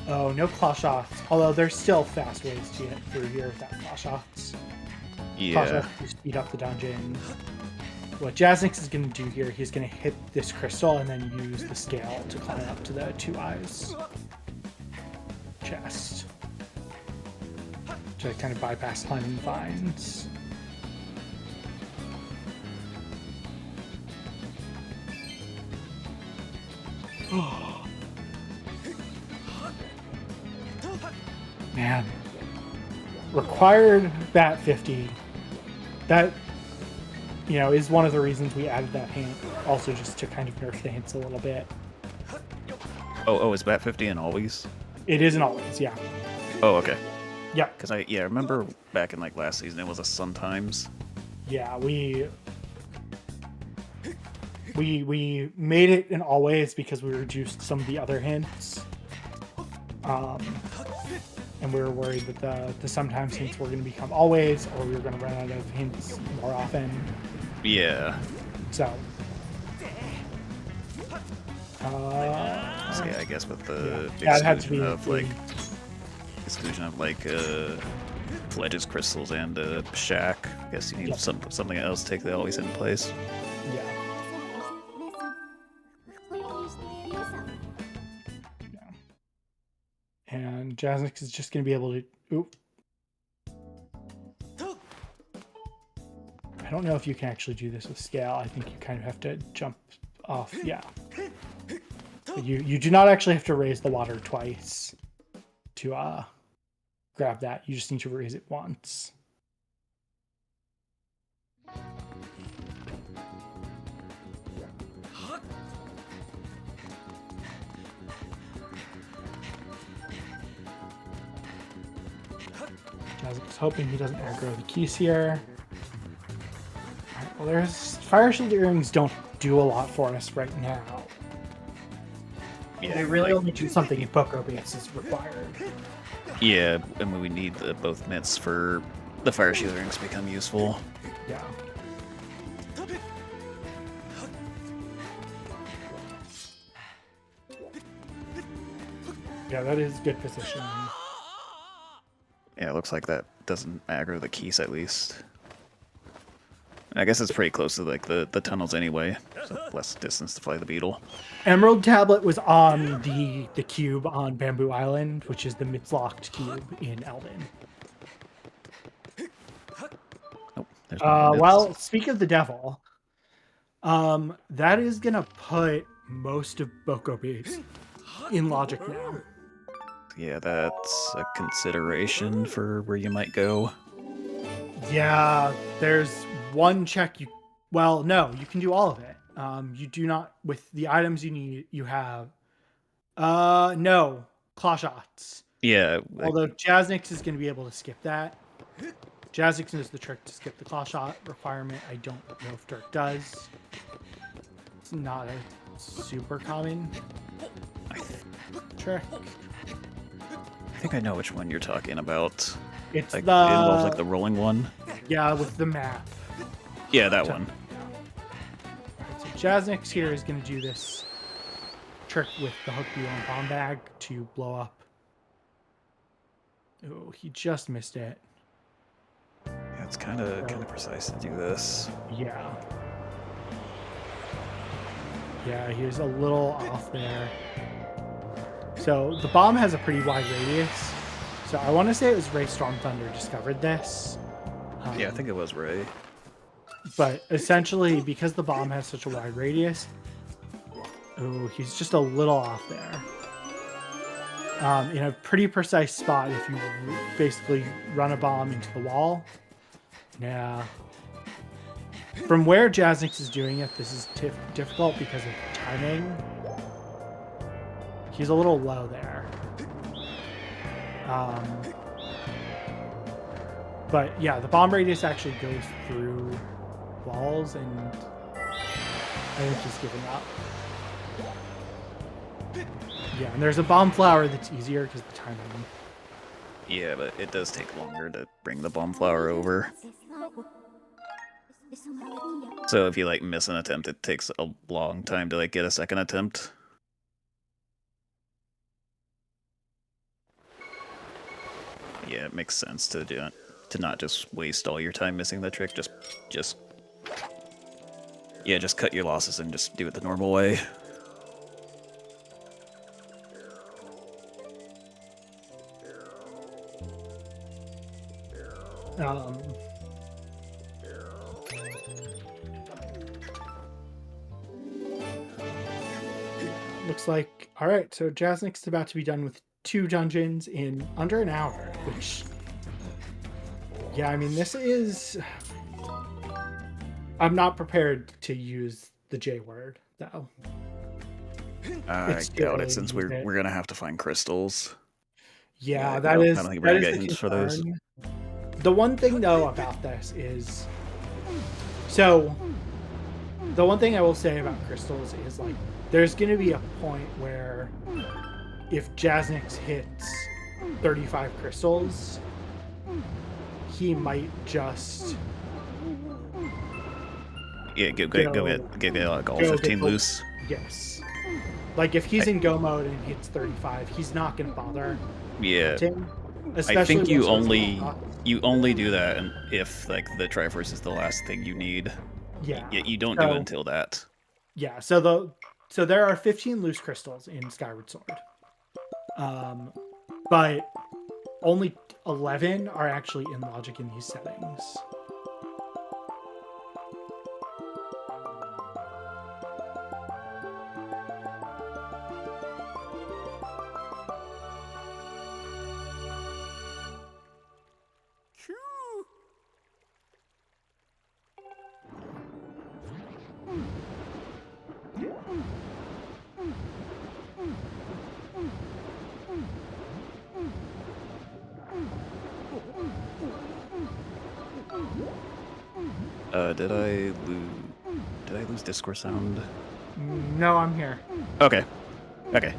Oh, no claw shots. Although there's still fast ways to get through here without claw shots. Yeah. Claw shots to speed up the dungeon. What Jasnix is going to do here, he's going to hit this crystal and then use the scale to climb up to the Two Eyes chest. To kind of bypass climbing vines. Man. Required bat 50. That, you know, is one of the reasons we added that hint. Also just to kind of nerf the hints a little bit. Oh, is bat 50 and always? It isn't always, yeah. Oh, okay. Yeah. Because I remember back in like last season it was a sometimes. Yeah, we made it an always because we reduced some of the other hints. And we were worried that the sometimes hints were going to become always, or we were going to run out of hints more often. Yeah. So. So yeah, I guess with the it had to be exclusion of Pledges, Crystals, and Shack, I guess you need something else to take the always in place. Yeah. And Jasnix is just going to be able to... Oop. I don't know if you can actually do this with scale. I think you kind of have to jump off. Yeah. But you do not actually have to raise the water twice to grab that. You just need to raise it once. Jasnix hoping he doesn't aggro the keys here. Alright, well, there's Fire Shield Earrings don't do a lot for us right now. Yeah, they really only do something if Boko Base is required. Yeah, and we need both mitts for the Fire Shield Earrings to become useful. Yeah. Yeah, that is good positioning. Yeah, it looks like that doesn't aggro the keys at least. I guess it's pretty close to like the tunnels anyway, so less distance to fly the beetle. Emerald Tablet was on the cube on Bamboo Island, which is the Mitzlocked cube in Elden. Nope, there's well, speak of the devil, that is gonna put most of Boko Base in logic now. Yeah, that's a consideration for where you might go. Yeah, there's one check you... Well, no, you can do all of it. You do not... With the items you need, you have... No. Claw shots. Yeah. Although Jasnix is going to be able to skip that. Jasnix knows the trick to skip the claw shot requirement. I don't know if Derq does. It's not a super common trick. I think I know which one you're talking about. It's like, the... It involves like the rolling one. Yeah, with the map. Yeah, that one. Right, so Jasnix here is going to do this trick with the hook wheel and bomb bag to blow up. Oh, he just missed it. Yeah, it's kind of precise to do this. Yeah. Yeah, he was a little off there. So the bomb has a pretty wide radius. So I want to say it was Ray Storm Thunder discovered this. Yeah, I think it was Ray. But essentially, because the bomb has such a wide radius, oh, he's just a little off there. In a pretty precise spot, if you basically run a bomb into the wall. Yeah. From where Jasnix is doing it, this is difficult because of timing. He's a little low there. But yeah, the bomb radius actually goes through walls, and I think he's giving up. Yeah, and there's a bomb flower that's easier because of the timing. Yeah, but it does take longer to bring the bomb flower over. So if you like miss an attempt, it takes a long time to like get a second attempt. Yeah, it makes sense to do it, to not just waste all your time missing the trick. Just cut your losses and just do it the normal way. Looks like, all right, so Jasnix is about to be done with 2 dungeons in under an hour, which, yeah, I mean, this is... I'm not prepared to use the J word, though. I doubt it, since we're gonna have to find crystals. Yeah, I don't think we're gonna get hints for those. The one thing, though, about this is... So, the one thing I will say about crystals is, like, there's going to be a point where if Jasnix hits 35 crystals, he might just... Yeah, go get like all 15 loose. Yes. Like, if he's in go mode and hits 35, he's not going to bother. Yeah. I think you only do that if, like, the Triforce is the last thing you need. Yeah. You don't do it until that. Yeah, so there are 15 loose crystals in Skyward Sword. But only 11 are actually in logic in these settings. Did I lose Discord sound? No, I'm here. Okay,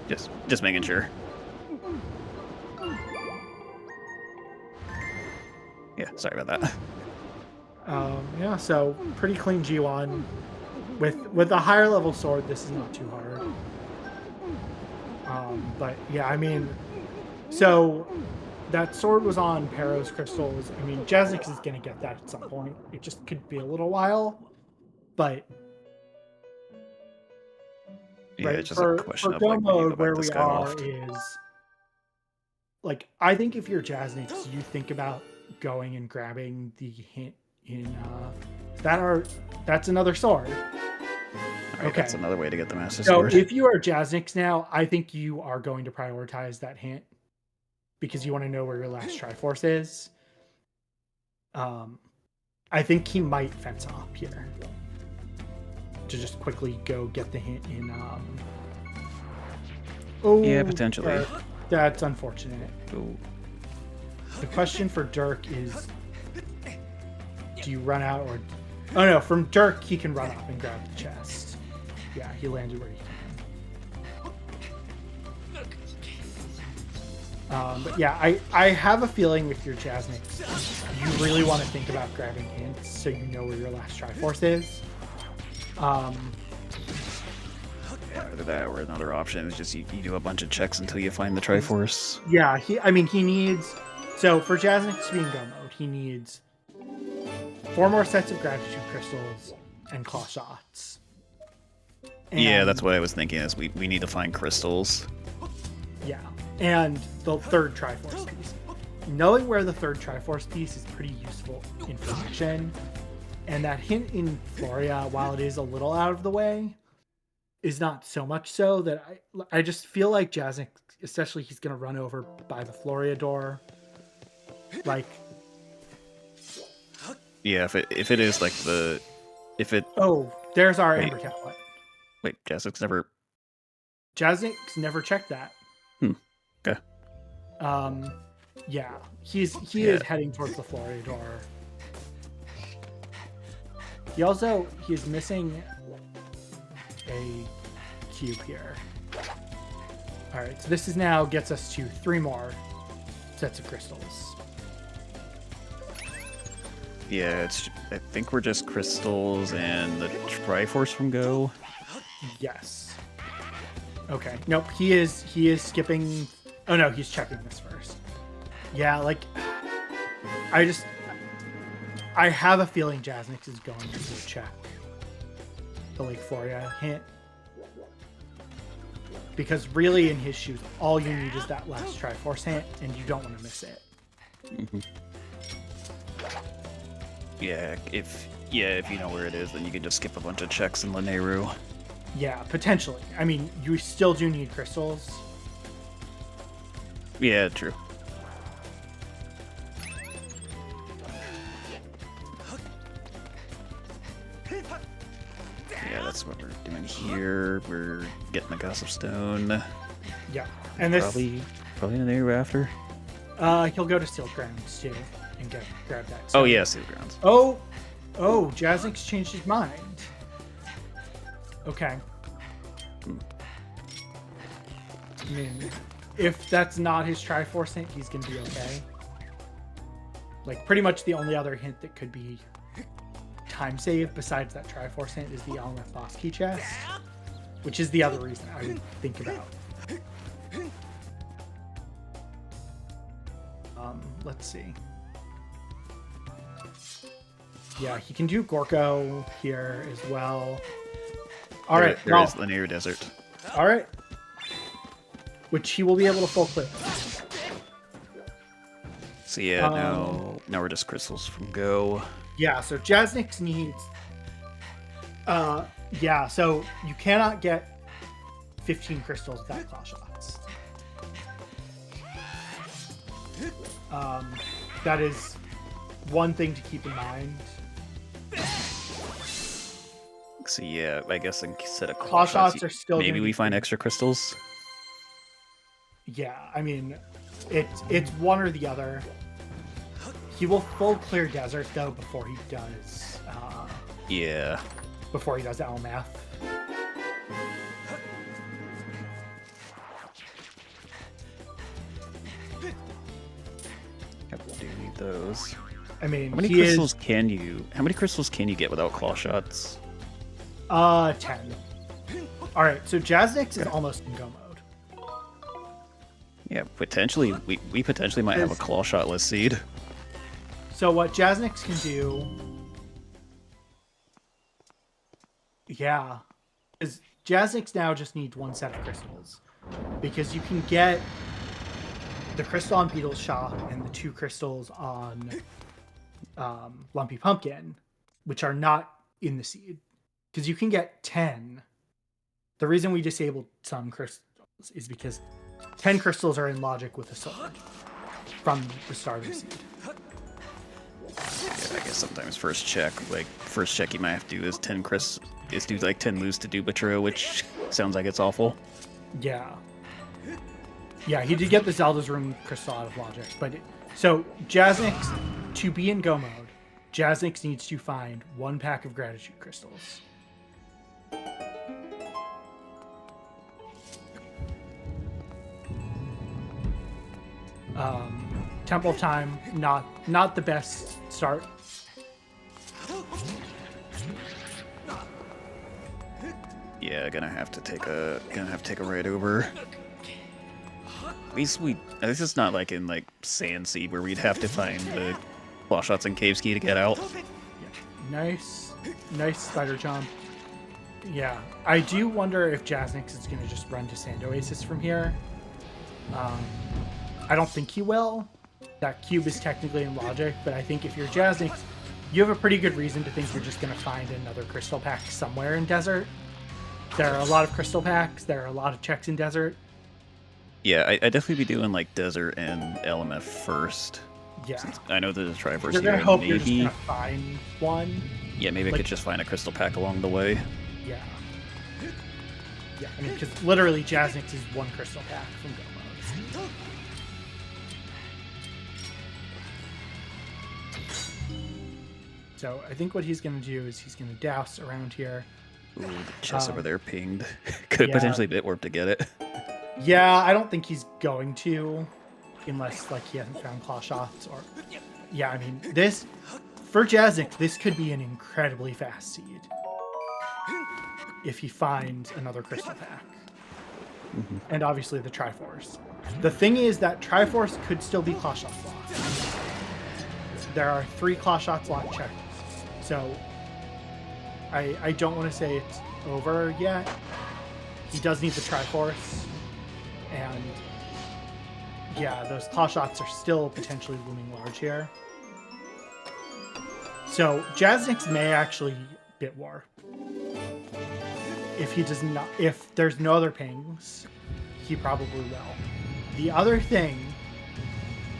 just making sure. Yeah, sorry about that. Yeah, so pretty clean G1. With a higher level sword, this is not too hard. But yeah, I mean, so that sword was on Pero's crystals. I mean, Jasnix is going to get that at some point. It just could be a little while, but yeah, it's just a question of like mode where we are is like, I think if you're Jasnix, you think about going and grabbing the hint in that's another sword. Right, okay, that's another way to get the Master Sword. So if you are Jasnix now, I think you are going to prioritize that hint because you want to know where your last Triforce is. I think he might fence up here to just quickly go get the hint in. Oh, yeah, potentially. That's unfortunate. Ooh. The question for Derq is, do you run out or... Oh no, from Derq, he can run up and grab the chest. Yeah, he landed where he can. But yeah, I have a feeling with your Jasnix, you really want to think about grabbing hints so you know where your last Triforce is. Either that or another option is just you do a bunch of checks until you find the Triforce. Yeah, he needs... So for Jasnix to be in go mode, he needs 4 more sets of gratitude crystals and claw shots. And, yeah, that's what I was thinking, is we need to find crystals. Yeah, and the third Triforce piece. Knowing where the third Triforce piece is pretty useful information. And that hint in Floria, while it is a little out of the way, is not so much so that I just feel like Jasnix, especially he's going to run over by the Floria door. Like... Yeah, if it is like the... Oh, there's our Amber Tablet. Wait, Jasnix never never checked that. Okay. Yeah, he is heading towards the Floria door. He is missing a cube here. All right, so this is now gets us to 3 more sets of crystals. Yeah, I think we're just crystals and the Triforce from Go. Yes. Okay. Nope. He is skipping. Oh no, he's checking this first. Yeah, like I have a feeling Jasnix is going to check the Lake Floria hint. Because really in his shoes, all you need is that last Triforce hint and you don't want to miss it. Mm-hmm. Yeah, if you know where it is, then you can just skip a bunch of checks in Lanayru. Yeah, potentially. I mean, you still do need crystals. Yeah, true. Yeah, that's what we're doing here. We're getting the Gossip Stone. Yeah, and this Probably in the area after. he'll go to Steel Grounds too and grab that. Oh yeah, Steel Grounds. Oh, Jasnix changed his mind. Okay. I mean, if that's not his Triforce hint, he's gonna be okay. Like, pretty much the only other hint that could be time save besides that Triforce hint is the LMF boss key chest, which is the other reason I would think about. Let's see. Yeah, he can do Gorko here as well. All right, there is Linear Desert. All right, which he will be able to full clear. So yeah, now we're just crystals from Go. Yeah, so Jasnix needs. Yeah, so you cannot get 15 crystals without claw shots. That is one thing to keep in mind. So yeah, I guess instead of Claw shots are still maybe we find extra crystals. Yeah, I mean, it's one or the other. He will full clear desert though before he does. Yeah. Before he does LMF. Do need those. I mean, how many crystals can you get without claw shots? 10. All right, so Jasnix is almost in go mode. Yeah, potentially we potentially might have a claw shotless seed. So what Jasnix can do, yeah, is Jasnix now just needs one set of crystals, because you can get the crystal on Beetle's shop and the 2 crystals on Lumpy Pumpkin, which are not in the seed, because you can get 10. The reason we disabled some crystals is because 10 crystals are in logic with a sword from the start of the seed. Yeah, I guess sometimes first check you might have to do is 10 do like 10 moves to do Betrayal, which sounds like it's awful. Yeah. Yeah, he did get the Zelda's Room crystal out of logic, but so Jasnix, to be in go mode, Jasnix needs to find 1 pack of gratitude crystals. Temple of Time, not the best start. Yeah, gonna have to take a ride over. At least this is not like in like Sand Seed where we'd have to find the claw shots and caves key to get out. Yeah. Nice spider jump. Yeah, I do wonder if Jasnix is gonna just run to Sand Oasis from here. I don't think he will. That cube is technically in logic, but I think if you're Jasnix, you have a pretty good reason to think you're just going to find another crystal pack somewhere in desert. There are a lot of crystal packs. There are a lot of checks in desert. Yeah, I'd definitely be doing like desert and LMF first. Yeah. Since I know there's a Triforce You're here. going to hope maybe, you're just going to find one. Yeah, maybe I could just find a crystal pack along the way. Yeah. Yeah, I mean, because literally Jasnix is 1 crystal pack from go mode. So I think what he's going to do is he's going to douse around here. Ooh, the chest over there pinged. Could potentially bit warp to get it. Yeah, I don't think he's going to, unless like he hasn't found claw shots or. Yeah, I mean this for Jasnix, this could be an incredibly fast seed if he finds another crystal pack, and obviously the Triforce. The thing is that Triforce could still be claw shot locked. There are 3 claw shots locked checked. So I don't want to say it's over yet. He does need the Triforce, and yeah, those claw shots are still potentially looming large here. So Jasnix may actually bit warp if he does not. If there's no other pings, he probably will. The other thing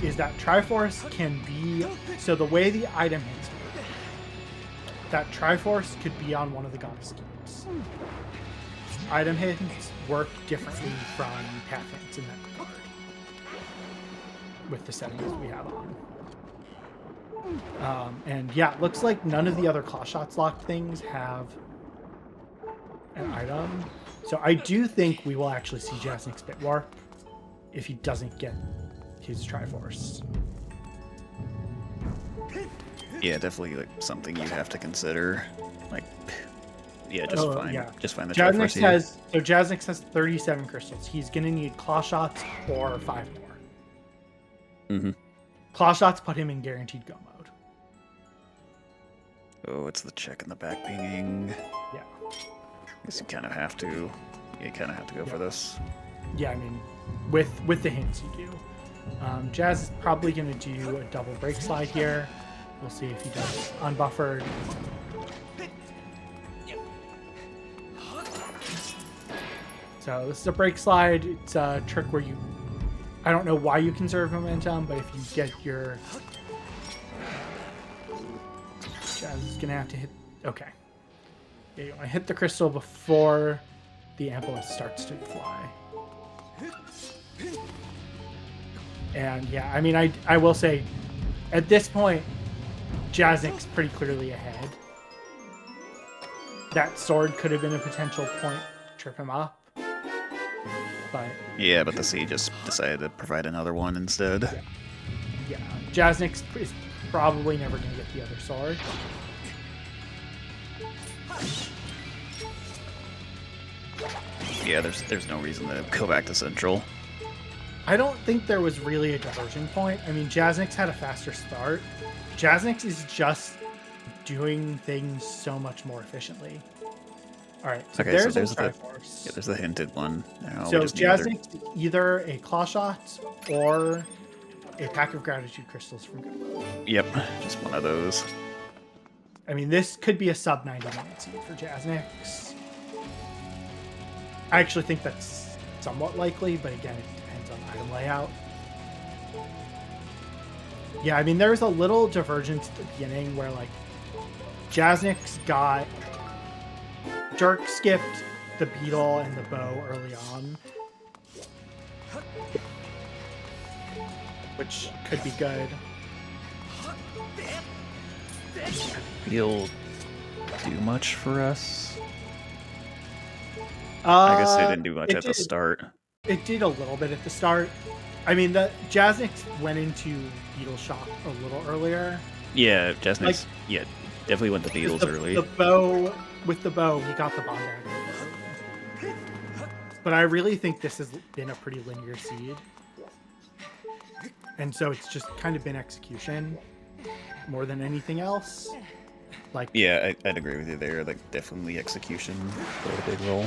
is that Triforce can be... So the way the item hits work, that Triforce could be on one of the goddess cubes. Item hits work differently from path hits in that regard, with the settings we have on. And yeah, it looks like none of the other claw shots locked things have an item. So I do think we will actually see Jasnix Bit Warp if he doesn't get his Triforce. Yeah, definitely like something you have to consider. Like, yeah, just find the Jasnix Triforce has so Jasnix has 37 crystals. He's gonna need claw shots or 5 more. Mm-hmm. Claw shots put him in guaranteed go mode. Oh, it's the check in the back pinging. Yeah. I guess you kind of have to. You kind of have to go for this. Yeah, I mean, with the hints you do. Jazz is probably going to do a double break slide here. We'll see if he does unbuffered. So this is a break slide. It's a trick where you... I don't know why you conserve momentum, but if you get your... Jazz is going to have to hit... Okay. Yeah, you want to hit the crystal before the Ampulus starts to fly. And yeah, I mean, I will say, at this point, Jasnix pretty clearly ahead. That sword could have been a potential point to trip him up. But Yeah, but the sea just decided to provide another one instead. yeah, Jasnix is probably never going to get the other sword. Yeah, there's no reason to go back to Central. I don't think there was really a diversion point. I mean, Jasnix had a faster start. Jasnix is just doing things so much more efficiently. All right, so Okay, there's so a there's the Triforce. yeah, there's the hinted one. Now So we just need another- Jasnix, either a claw shot or a pack of gratitude crystals from Goodwill. Yep, just one of those. I mean, this could be a sub 90 minute seed for Jasnix. I actually think that's somewhat likely, but again, it depends on item layout. Yeah, I mean, there's a little divergence at the beginning where, like, Jasnix got... Derq skipped the beetle and the bow early on, which could be good. He'll do much for us. I guess they didn't do much at the start. It did a little bit at the start. I mean, the Jasnix went into Beetle Shock a little earlier. Yeah, Jasnix. Like, yeah, definitely went to Beatles early. The bow, with the bow, he got the bomb dagger. But I really think this has been a pretty linear seed. And so it's just kind of been execution more than anything else. Like, yeah, I'd agree with you there. Like, definitely execution played a big role.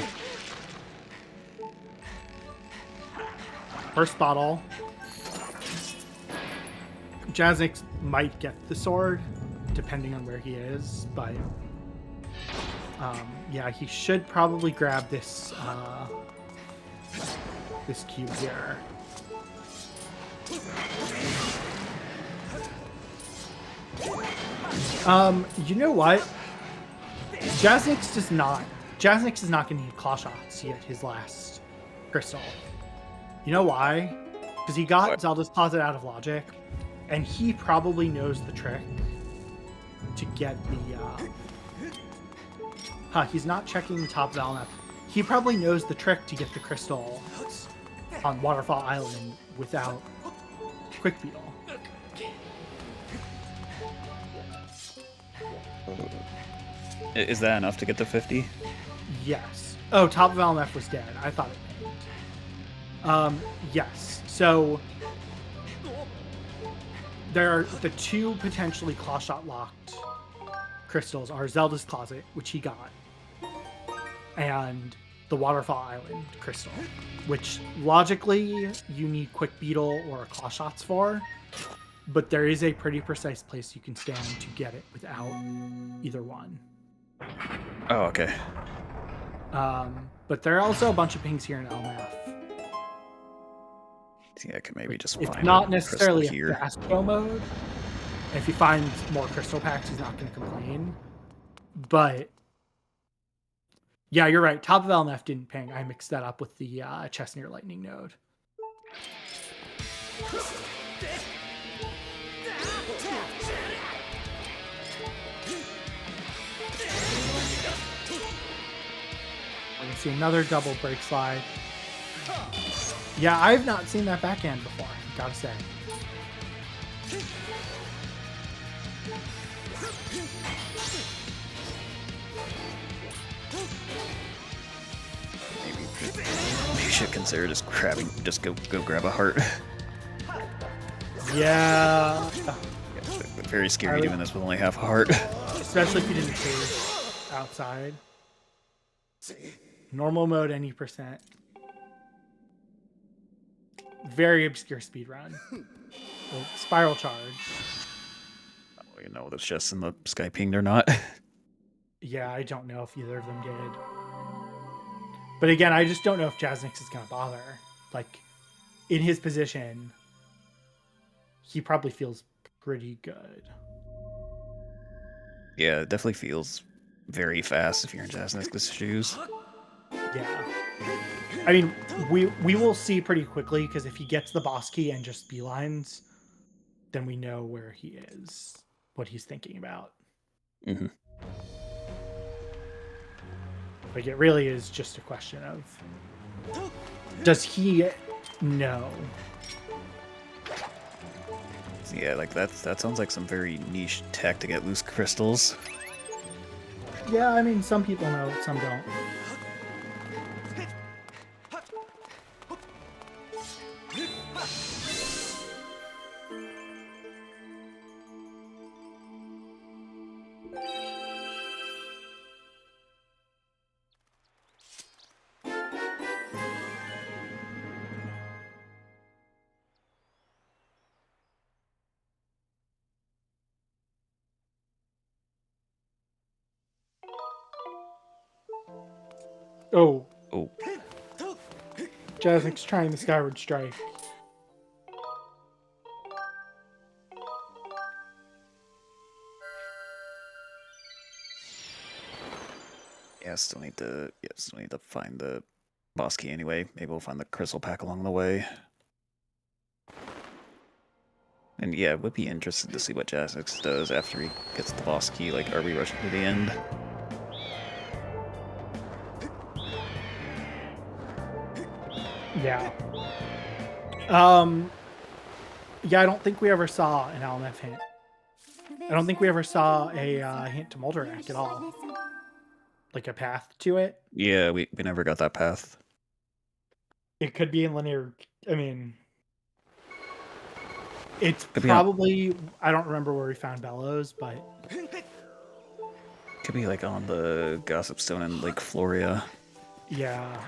first bottle. Jasnix might get the sword, depending on where he is, but yeah, he should probably grab this this cube here. You know what? Jasnix is not going to need claw shots to get his last crystal. You know why? Because he got Zelda's Closet out of logic, and he probably knows the trick to get the he's not checking the top Valnap. He probably knows the trick to get the crystal on Waterfall Island without Quick Beetle. Is that enough to get to 50? Yes. Oh, top Valnap was dead. I thought it pinged. Yes. So there are the two potentially claw shot locked crystals are Zelda's Closet, which he got, and the Waterfall Island crystal, which logically you need Quick Beetle or Claw Shots for, but there is a pretty precise place you can stand to get it without either one. Oh, okay. But there are also a bunch of pings here in LMF. Yeah, I could maybe just It's find not a necessarily crystal a here. fast go mode. If he finds more crystal packs, he's not going to complain. But yeah, you're right. Top of LMF didn't ping. I mixed that up with the chest near lightning node. We're going to see another double break slide. Yeah, I've not seen that backhand before, gotta say. Maybe you should consider just grabbing, just go grab a heart. Yeah. Very scary doing this with only half a heart. Especially if you didn't cave outside. Normal mode, any percent. Very obscure speedrun. Oh, spiral charge. I don't even know if it's just in the sky pinged or not. Yeah, I don't know if either of them did. But again, I just don't know if Jasnix is going to bother. Like, in his position, he probably feels pretty good. Yeah, it definitely feels very fast if you're in Jasnix's shoes. Yeah. I mean, we will see pretty quickly, because if he gets the boss key and just beelines, then we know where he is, what he's thinking about. Mm-hmm. Like, it really is just a question of, does he know? Yeah, like that sounds like some very niche tech to get loose crystals. Yeah, I mean, some people know, some don't. Oh. Oh. Jasnix trying the Skyward Strike. Yeah, still need to find the boss key anyway. Maybe we'll find the crystal pack along the way. And yeah, would be interested to see what Jasnix does after he gets the boss key. Like, are we rushing to the end? Yeah. Yeah, I don't think we ever saw an LMF hint. I don't think we ever saw a hint to Moldarak at all. Like a path to it. Yeah, we never got that path. It could be in linear. I mean, it's Could be probably. I don't remember where we found Bellows, but could be like on the Gossip Stone in Lake Floria. yeah,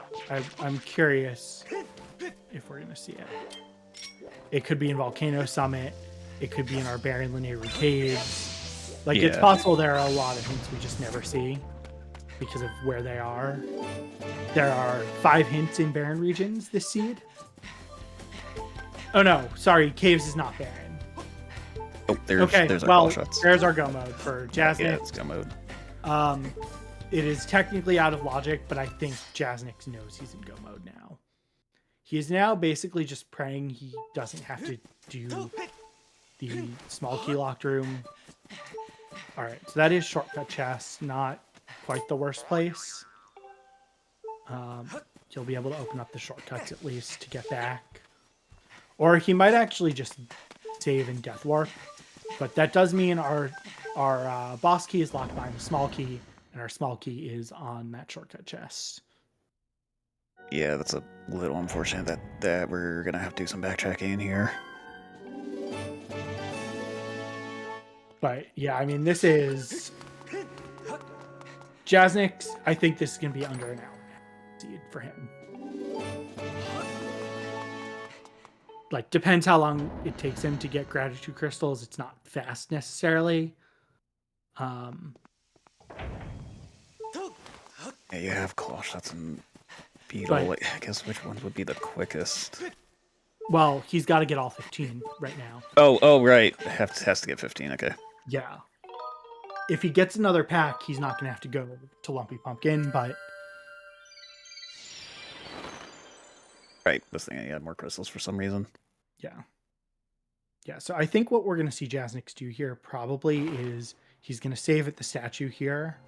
I'm curious if we're gonna see it. It could be in Volcano Summit. It could be in our Barren Linear Caves. Like, it's possible there are a lot of hints we just never see because of where they are. There are 5 hints in Barren regions this seed. Oh no, sorry, Caves is not Barren. Oh, there's our well, ball shots. there's our go mode for Jasnix. Yeah, it's go mode. It is technically out of logic, but I think Jasnix knows he's in go mode now. He is now basically just praying he doesn't have to do the small key locked room. All right, so that is shortcut chest, not quite the worst place. He'll be able to open up the shortcuts at least to get back. Or he might actually just save in Death Warp. But that does mean our boss key is locked behind the small key, and our small key is on that shortcut chest. Yeah, that's a little unfortunate that we're gonna have to do some backtracking in here. But yeah, I mean, this is Jasnix. I think this is gonna be under an hour seed for him. Like, depends how long it takes him to get gratitude crystals. It's not fast necessarily. Yeah, you have claw shots and beetle. But- Like, I guess which one would be the quickest? Well, he's got to get all 15 right now. Oh, right. Has to get 15. Okay. Yeah. If he gets another pack, he's not going to have to go to Lumpy Pumpkin, but... Right. This thing, I had more crystals for some reason. Yeah. Yeah, so I think what we're going to see Jasnix do here probably is he's going to save at the statue here.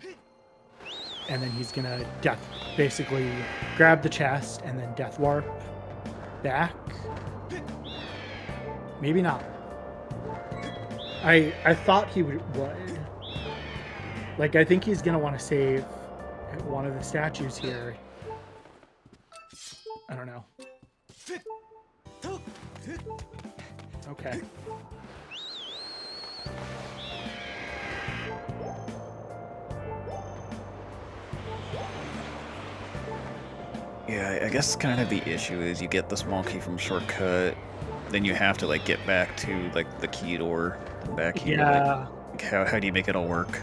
And then he's going to basically grab the chest and then death warp back. Maybe not. I thought he would. Like, I think he's going to want to save at one of the statues here. I don't know. Okay. Yeah, I guess kind of the issue is you get the small key from shortcut, then you have to like get back to like the key door back here. Yeah. Like, how do you make it all work?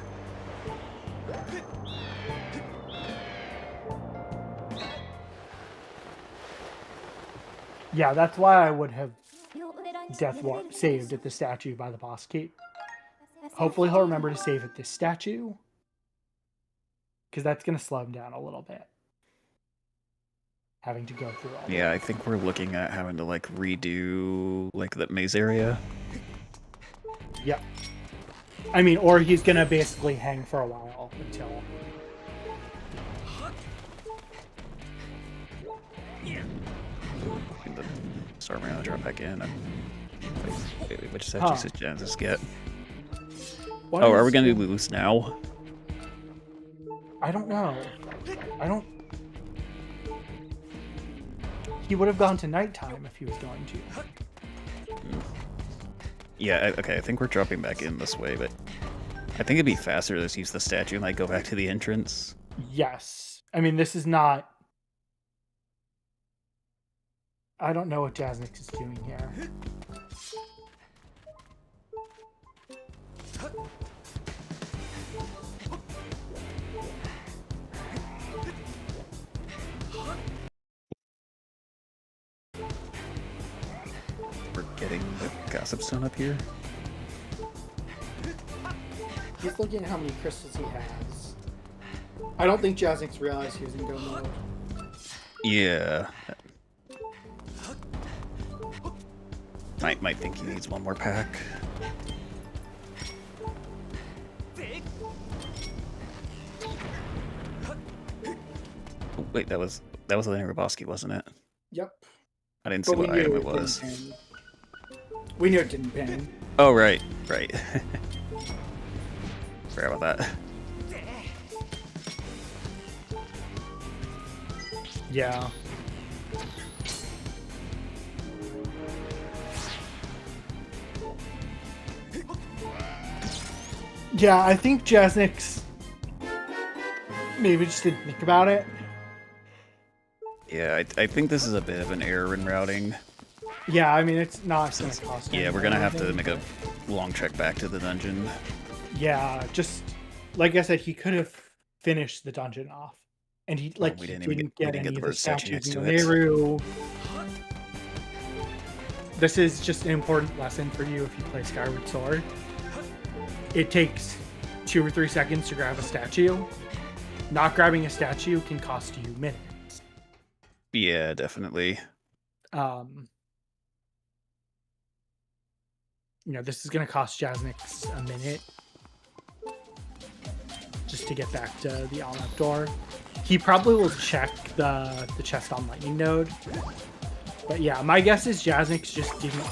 Yeah, that's why I would have death warp saved at the statue by the boss keep. Hopefully he'll remember to save at this statue, because that's going to slow him down a little bit. Having to go through all Yeah, I think we're looking at having to like redo like that maze area. Yep. I mean, or he's going to basically hang for a while until... Start around, drop back in. Wait, which statue does Genesis get? What are we gonna do loose now? I don't know. He would have gone to nighttime if he was going to. Yeah, okay, I think we're dropping back in this way, but I think it'd be faster to just use the statue and like go back to the entrance. Yes. I mean, this is not... I don't know what Jasnix is doing here. We're getting the gossip stone up here. He's looking at how many crystals he has. I don't think Jasnix realized he was in go mode. Yeah. Might think he needs one more pack. Oh, wait, that was Linear Roboski, wasn't it? Yep. I didn't see what item it was. We knew it didn't pin. Oh, right. Forgot about that. Yeah. Yeah, I think Jasnix maybe just didn't think about it. Yeah, I think this is a bit of an error in routing. Yeah, I mean, it's not going to cost Yeah, we're going to have to make a long trek back to the dungeon. Yeah, just like I said, he could have finished the dungeon off. And he, like, we didn't get the any of the bird statue statues next in to it. Meru. This is just an important lesson for you if you play Skyward Sword. It takes 2 or 3 seconds to grab a statue. Not grabbing a statue can cost you minutes. Yeah, definitely. You know, this is going to cost Jasnix a minute just to get back to the Alnap door. He probably will check the chest on Lightning Node. But yeah, my guess is Jasnix just didn't...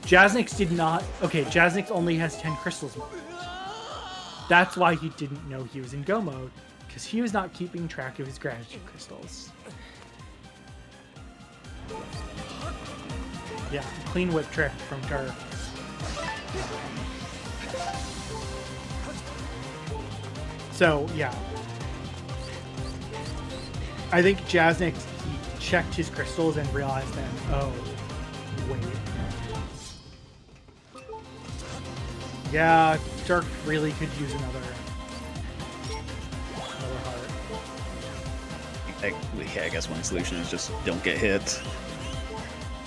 Jasnix did not... Okay, Jasnix only has 10 crystals left. That's why he didn't know he was in go mode, because he was not keeping track of his gratitude crystals. Yeah, clean whip trick from Derq. So, yeah. I think Jasnix, he checked his crystals and realized then, oh, wait. Yeah, Derq really could use another heart. I guess one solution is just don't get hit.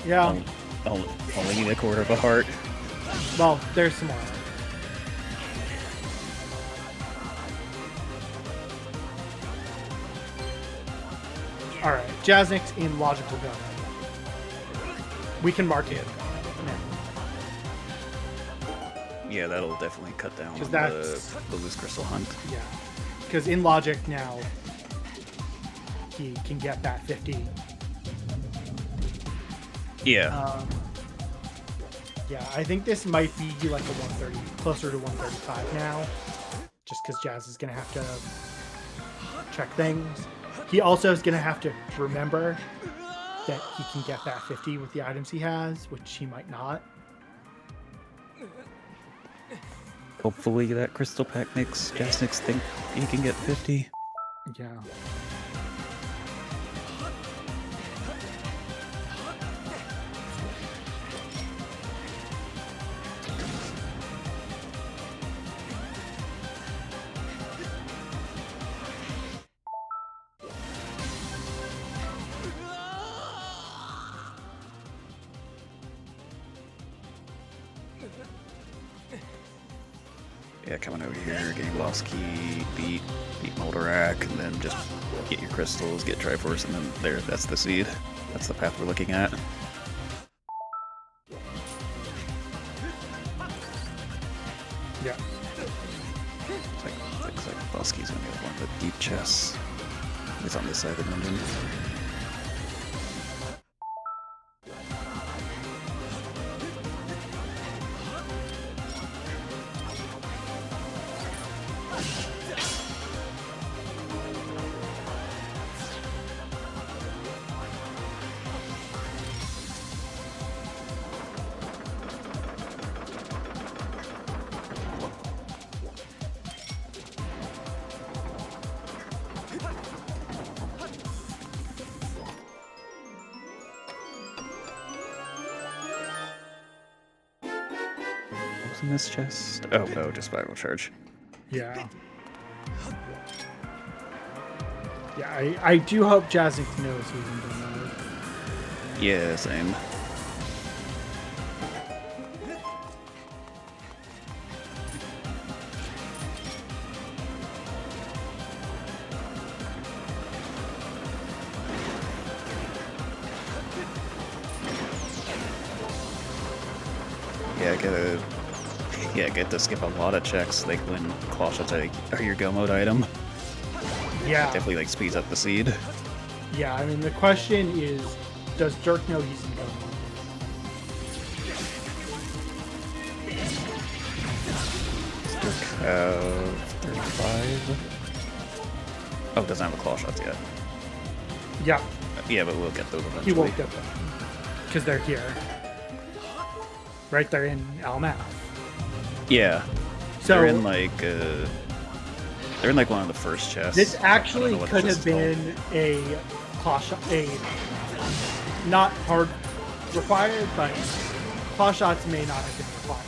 Yeah. Only need a quarter of a heart. Well, there's some more. Alright, Jasnix in logical go. We can mark it. Yeah, that'll definitely cut down on that's... the loose crystal hunt. Yeah. Because in logic now, he can get that 50. Yeah. Yeah, I think this might be like a 130, closer to 135 now. Just because Jazz is going to have to check things. He also is going to have to remember that he can get that 50 with the items he has, which he might not. Hopefully that crystal pack makes Jasnix think he can get 50. Yeah. Yeah, coming over here, getting Lost Key, beat Moldarak, and then just get your crystals, get Triforce, and then there, that's the seed. That's the path we're looking at. Yeah. Looks like Lost Key's gonna get one of the deep chests. It's on this side of the dungeon. In this chest? Oh, just viral charge. Yeah. Yeah, I do hope Jasnix knows he's in the mode. Yeah, same. Get to skip a lot of checks, like when claw shots are your go mode item. Yeah. Definitely like speeds up the seed. Yeah, I mean the question is, does Derq know he's in go mode? Derq 35. Oh, doesn't have a claw shots yet. Yeah. Yeah, but we'll get those eventually. He won't get them because they're here. Right there in Almath. Yeah. So they're in like one of the first chests. This actually could have been a claw shot, a not hard required, but claw shots may not have been required.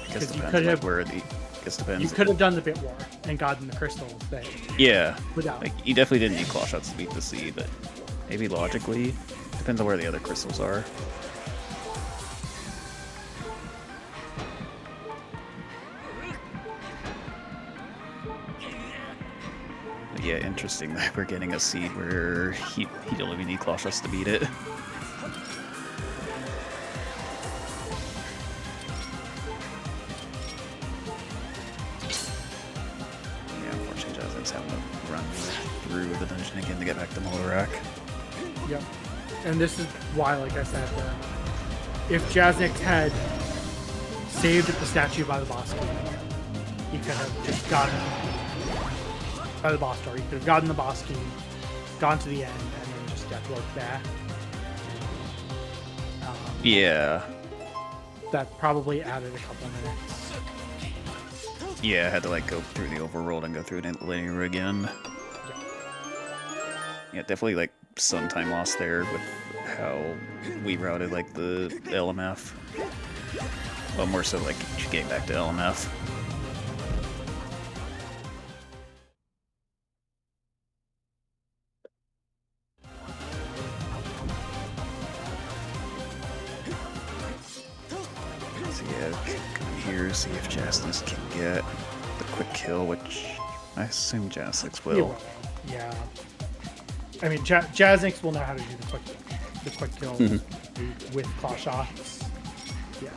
Because you could have You could have done the bit war and gotten the crystals thing. Yeah. Without. Like you definitely didn't need claw shots to beat the seed, but maybe logically depends on where the other crystals are. Yeah, interesting that we're getting a seed where he don't even need claw shots to beat it. Yeah, unfortunately Jasnix having to run through the dungeon again to get back to Moldarak. Yep. And this is why, like I said, if Jasnix had saved at the statue by the boss key, he could have just gotten by the boss door. You could have gotten the boss key, gone to the end, and then just death work back. Yeah. That probably added a couple minutes. Yeah, I had to like go through the overworld and go through it linear again. Yeah, definitely like some time lost there with how we routed like the LMF. Well, more so like getting back to LMF. come here, see if Jasnix can get the quick kill, which I assume Jasnix will. Yeah. I mean, Jasnix will know how to do the quick kills with claw shots. Yeah.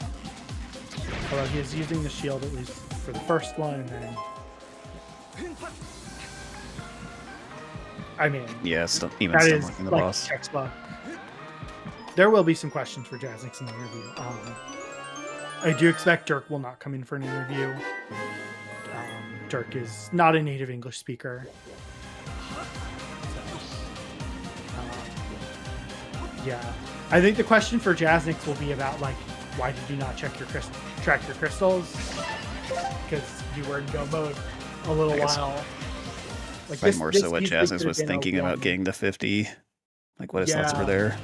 Although he is using the shield at least for the first one, and then. I mean, yeah, still the boss. Textbook. There will be some questions for Jasnix in the interview. I do expect Derq will not come in for an interview. Derq is not a native English speaker. Yeah, I think the question for Jasnix will be about like, why did you not track your crystals? Because you were in go mode a little while. Like this, more so what Jasnix was thinking about getting to 50. Like what his thoughts were there.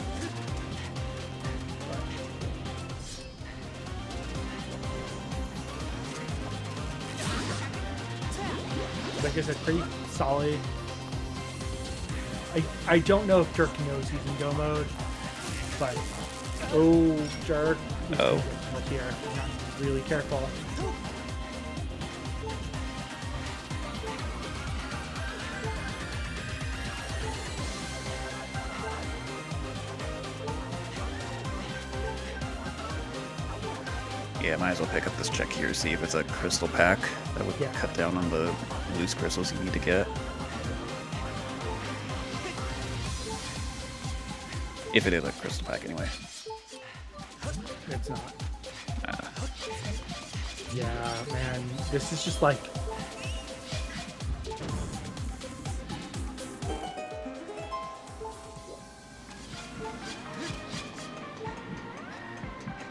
Like I said, pretty solid. I don't know if Derq knows he's in go mode, but Derq. Here, not really careful. Yeah, might as well pick up this check here, see if it's a crystal pack. That would cut down on the loose crystals you need to get. If it is a crystal pack, anyway. It's not. Yeah, man. This is just like...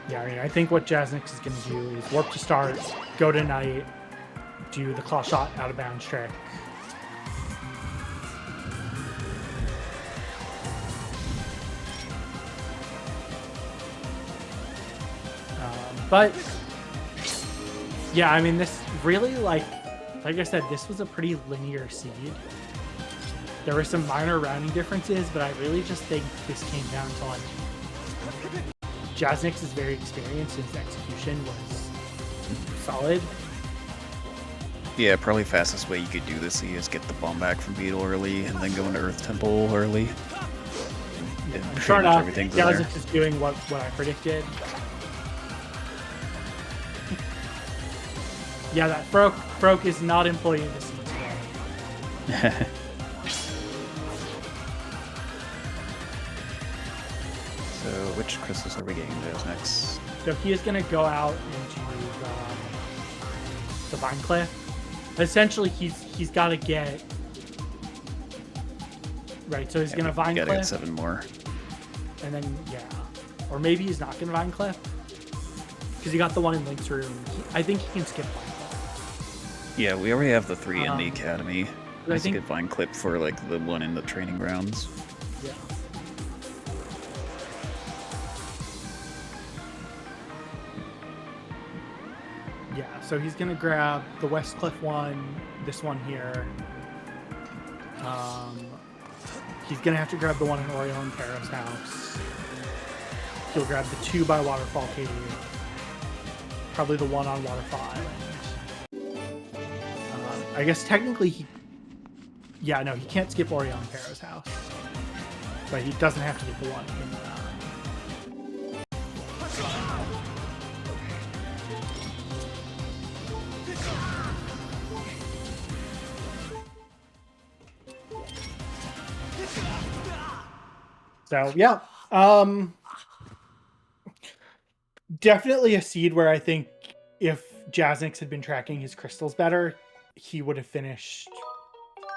Yeah, I mean, I think what Jasnix is going to do is warp to start, go to night, do the claw shot out of bounds trick. But yeah, I mean, this really, like I said, this was a pretty linear seed. There were some minor rounding differences, but I really just think this came down to like Jasnix is very experienced, and his execution was solid. Yeah, probably fastest way you could do this is get the bomb back from Beetle early, and then go into Earth Temple early. And sure enough, Jasnix is doing what I predicted. Yeah, that Froke is not employing the seed today. So, which crystals are we getting next? So he is going to go out into the Vine Cliff. Essentially, he's got to get right. So he's going to Vine Cliff. Get 7 more. And then or maybe he's not going to Vine Cliff because he got the one in Link's room. I think he can skip Vine Cliff. Yeah, we already have the 3 in the academy. I think get Vine Clip for like the one in the training grounds. Yeah. Yeah, so he's gonna grab the West Cliff one, this one here. He's gonna have to grab the one in Oriole and Tara's house. He'll grab the 2 by Waterfall Cave. Probably the 1 on Waterfall Island. I guess technically he can't skip Oriole and Tara's house. But he doesn't have to get the one in So yeah, definitely a seed where I think if Jasnix had been tracking his crystals better, he would have finished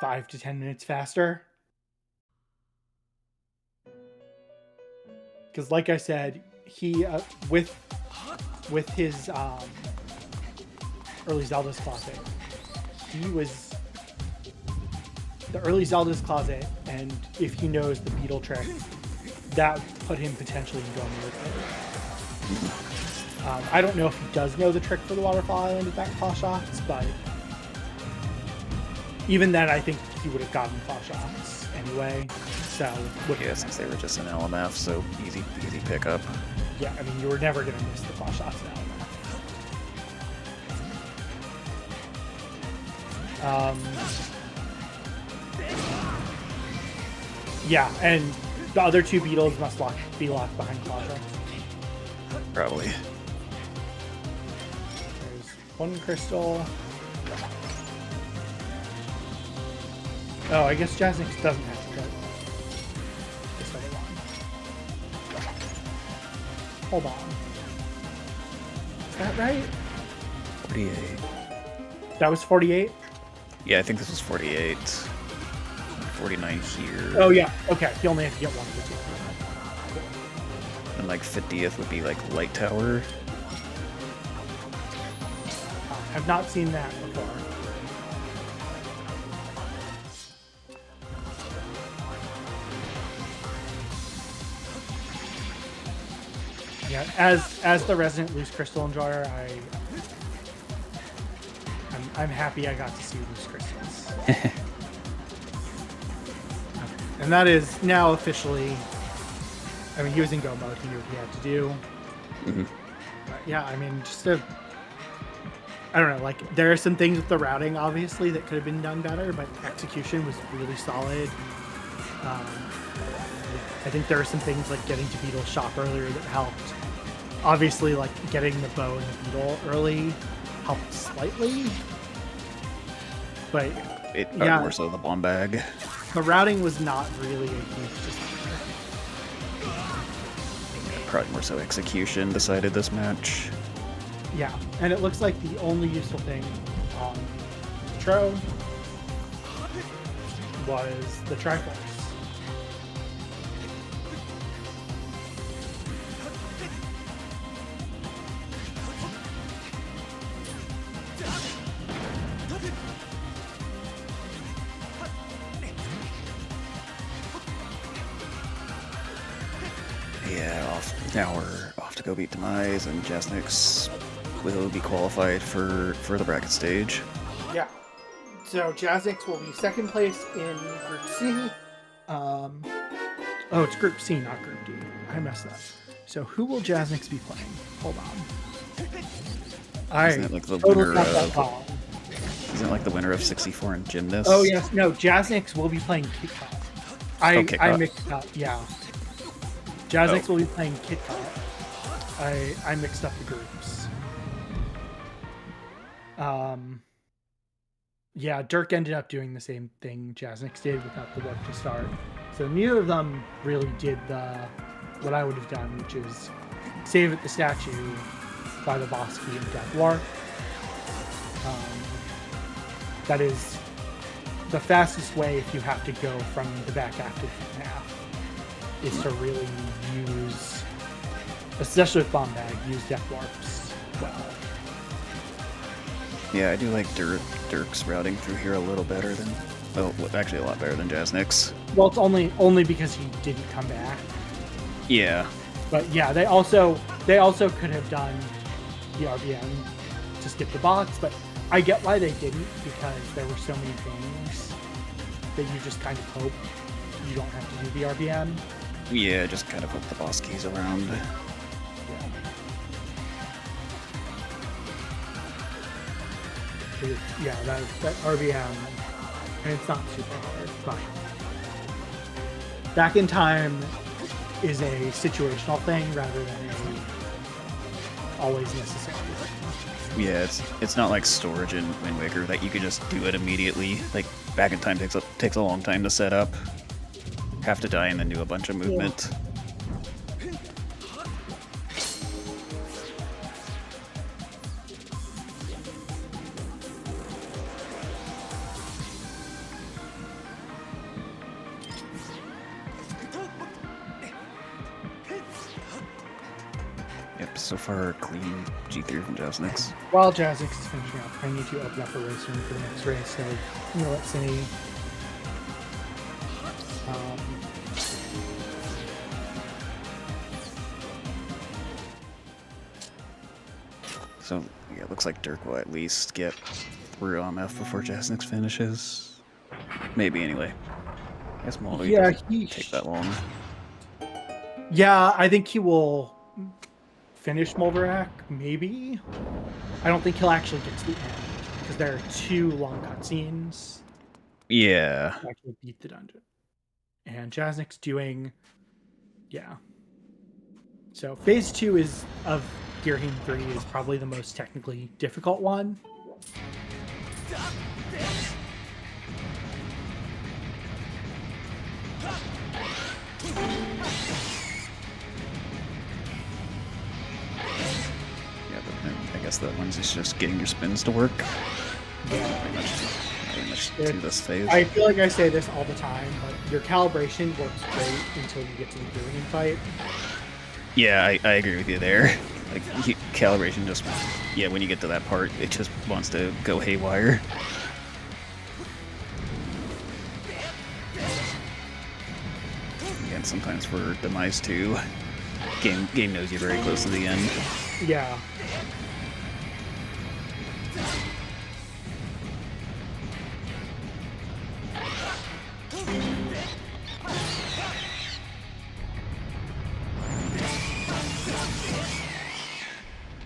5 to 10 minutes faster. Because, like I said, he with his early Zelda's Closet, he was the early Zelda's Closet, and if he knows the beetle trick, that put him potentially in go mode. I don't know if he does know the trick for the Waterfall Island with back claw shots, but even then, I think he would have gotten claw shots anyway. So yeah, since they were just an LMF, so easy pickup. Yeah, I mean, you were never going to miss the claw shots in LMF. Yeah, and the other two beetles must be locked behind Clawshots. Probably. There's one crystal. Oh, I guess Jasnix doesn't have to go this other one. Hold on. Is that right? 48. That was 48? Yeah, I think this was 48. 49 here. Oh, yeah. Okay, you only have to get one of the two. And like 50th would be like Light Tower. I've not seen that before. Yeah, as the resident loose crystal enjoyer, I'm happy I got to see loose crystals. And that is now officially. I mean, he was in go mode. He knew what he had to do. Mm-hmm. But yeah, I mean, I don't know. Like, there are some things with the routing, obviously, that could have been done better, but execution was really solid. I think there are some things like getting to Beetle's shop earlier that helped. Obviously, like getting the bow and the beetle early helped slightly, but yeah, more so the bomb bag. The routing was not really a huge disaster. Probably more so execution decided this match. Yeah, and it looks like the only useful thing on Tro was the Triforce. Yeah, now we're off to go beat Demise, and Jasnix will be qualified for the bracket stage. Yeah. So Jasnix will be second place in Group C. Oh, it's Group C, not Group D. I messed up. So who will Jasnix be playing? Hold on. Isn't it like the winner of 64 in Gymnast? Oh yes, no. Jasnix will be playing Kit Kat. I mixed up. Yeah. Jasnix will be playing Kit Kat. I mixed up the groups. Yeah, Derq ended up doing the same thing Jasnix did without the work to start. So neither of them really did what I would have done, which is save at the statue by the boss key of Death War. That is the fastest way if you have to go from the back active half, is to really use, especially with Bomb Bag, use Death Warps well. Yeah, I do like Derq's routing through here a little better than, well, actually a lot better than Jasnix. Well, it's only because he didn't come back. Yeah. But yeah, they also could have done the RBM to skip the box, but I get why they didn't, because there were so many things that you just kind of hope you don't have to do the RBM. Yeah, just kind of hook the boss keys around. Yeah, that RBM, and it's not super hard, but back in time is a situational thing rather than a always necessary thing. Yeah, it's not like storage in Wind Waker that you could just do it immediately. Like, back in time takes a long time to set up. Have to die and then do a bunch of movement. Yeah. Yep, so far clean G3 from Jasnix. While Jasnix is finishing up, I need to open up a race room for the next race, so I'm gonna let Cindy. So, yeah, it looks like Derq will at least get through OMF before Jasnix finishes. Maybe, anyway. I guess Moldy doesn't take that long. Yeah, I think he will finish Molderak, maybe. I don't think he'll actually get to the end. because there are 2 long cutscenes Yeah. to actually beat the dungeon. And Jasnix doing, yeah. So phase 2 of Gearheim 3 is probably the most technically difficult one. Yeah, but then I guess that one's just getting your spins to work. Yeah. Pretty much to this phase. I feel like I say this all the time, but your calibration works great until you get to the Gearheim fight. Yeah, I agree with you there. Like, calibration just, yeah, when you get to that part, it just wants to go haywire. And sometimes for Demise 2, game knows you're very close to the end. Yeah.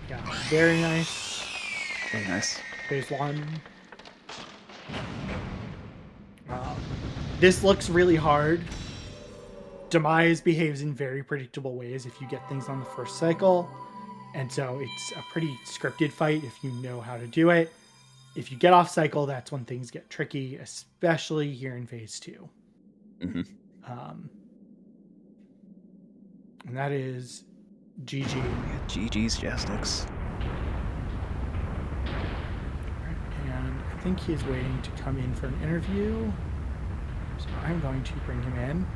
Yeah, very nice. Very nice. Phase 1. This looks really hard. Demise behaves in very predictable ways if you get things on the first cycle. And so it's a pretty scripted fight if you know how to do it. If you get off cycle, that's when things get tricky, especially here in phase 2. Mm-hmm. And that is GG. Yeah, GG's Jasnix. And I think he's waiting to come in for an interview. So I'm going to bring him in.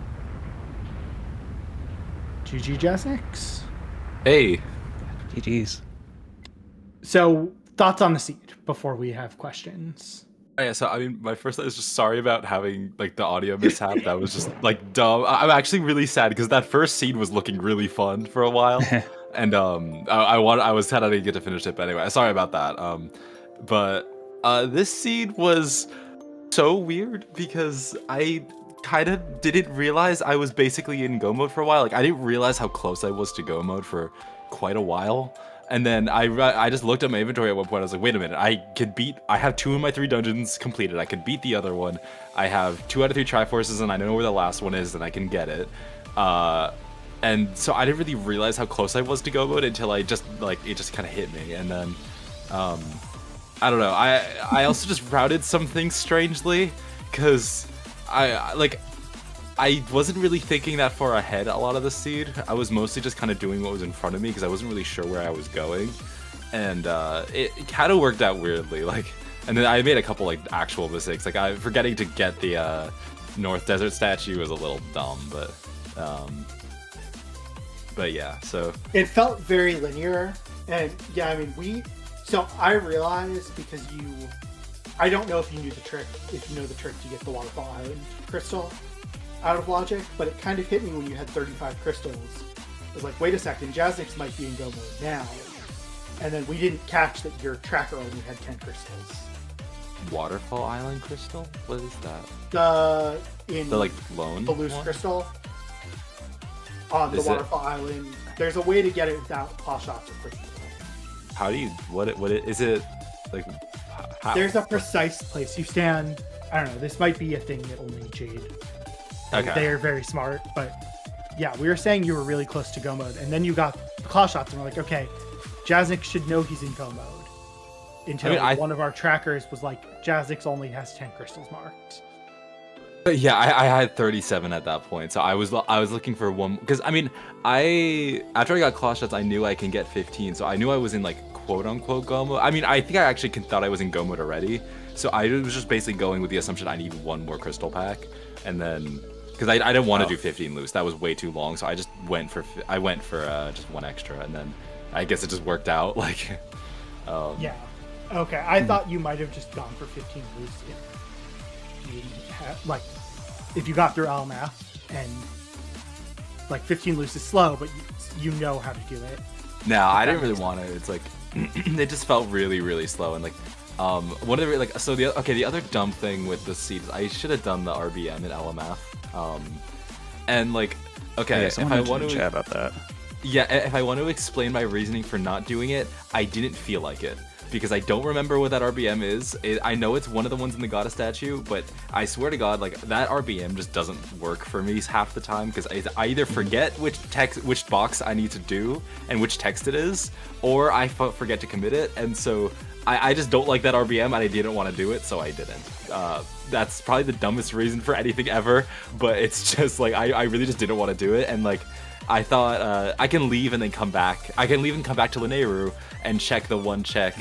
GG Jasnix. Hey. GG's. So, thoughts on the seed before we have questions? Yeah, so I mean, my first thought is just sorry about having like the audio mishap. That was just like dumb. I'm actually really sad because that first seed was looking really fun for a while, and I was sad I didn't get to finish it. But anyway, sorry about that. But this seed was so weird because I kind of didn't realize I was basically in go mode for a while. Like I didn't realize how close I was to go mode for quite a while. And then I just looked at my inventory at one point. I was like, wait a minute, I have 2 of my 3 dungeons completed. I could beat the other one. I have 2 out of 3 Triforces, and I know where the last one is, and I can get it. And so I didn't really realize how close I was to go mode until it just kind of hit me. And then, I don't know. I also just routed some things strangely, because I wasn't really thinking that far ahead a lot of the seed. I was mostly just kind of doing what was in front of me because I wasn't really sure where I was going. And it kind of worked out weirdly. And then I made a couple like actual mistakes. Like forgetting to get the North Desert statue was a little dumb, but yeah, so. It felt very linear. And yeah, I mean, so I realized because I don't know if you know the trick to get the Waterfall Island crystal out of logic, but it kind of hit me when you had 35 crystals. I was like, wait a second, Jasnix might be in go mode now. And then we didn't catch that your tracker only had 10 crystals. Waterfall Island crystal? What is that? The like loan? The loose one? crystal. On the Waterfall Island. There's a way to get it without paw shots or quick. How do you, what is it, like, how? There's a precise place. You stand, I don't know, this might be a thing that only Jade. Okay. They are very smart, but yeah, we were saying you were really close to go mode, and then you got the claw shots, and we're like, okay, Jasnix should know he's in go mode. Until one of our trackers was like, Jasnix only has 10 crystals marked. Yeah, I had 37 at that point, so I was looking for one, because I mean, after I got claw shots, I knew I can get 15, so I knew I was in like quote unquote go mode. I mean, I think I actually thought I was in go mode already, so I was just basically going with the assumption I need one more crystal pack, and then. Because I didn't want to do 15 loose. That was way too long, so I just went for just one extra, and then I guess it just worked out. Like, yeah, okay. I thought you might have just gone for 15 loose if you got through LMF, and like 15 loose is slow, but you know how to do it. No, I didn't really want to. It's like it just felt really, really slow, and like one of the the other dumb thing with the seeds, I should have done the RBM in LMF. And like, okay, yeah, if I want to chat about that. Yeah, if I want to explain my reasoning for not doing it, I didn't feel like it. because I don't remember what that RBM is. I know it's one of the ones in the Goddess statue, but I swear to God, like that RBM just doesn't work for me half the time because I either forget which box I need to do and which text it is, or I forget to commit it, and so I just don't like that RBM and I didn't want to do it, so I didn't. That's probably the dumbest reason for anything ever, but it's just like I really just didn't want to do it, and like I thought I can leave and then come back. I can leave and come back to Lanayru and check the one check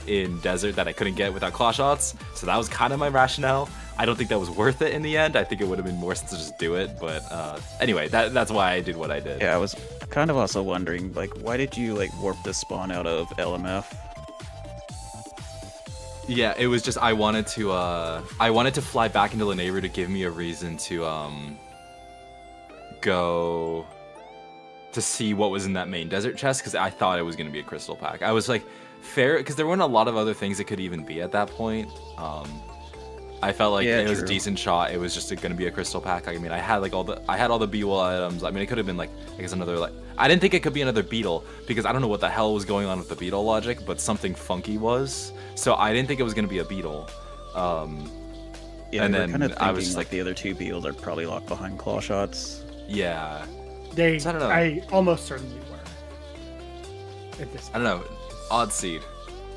in Desert that I couldn't get without claw shots. So that was kind of my rationale. I don't think that was worth it in the end. I think it would have been more sense to just do it. But anyway, that's why I did what I did. Yeah, I was kind of also wondering, like, why did you like warp the spawn out of LMF? Yeah, it was just I wanted to fly back into Lanayru to give me a reason to go to see what was in that main desert chest, because I thought it was going to be a crystal pack. I was like, fair, because there weren't a lot of other things it could even be at that point. I felt like it was a decent shot. It was just going to be a crystal pack. I mean, I had all the B-Wall items. I mean, it could have been like, I guess another, like, I didn't think it could be another beetle, because I don't know what the hell was going on with the beetle logic, but something funky was. So I didn't think it was going to be a beetle. Yeah, and then kind of thinking, I was just like the other two beetles are probably locked behind claw shots. Yeah. So I don't know. I almost certainly were. At this point. I don't know. Odd seed.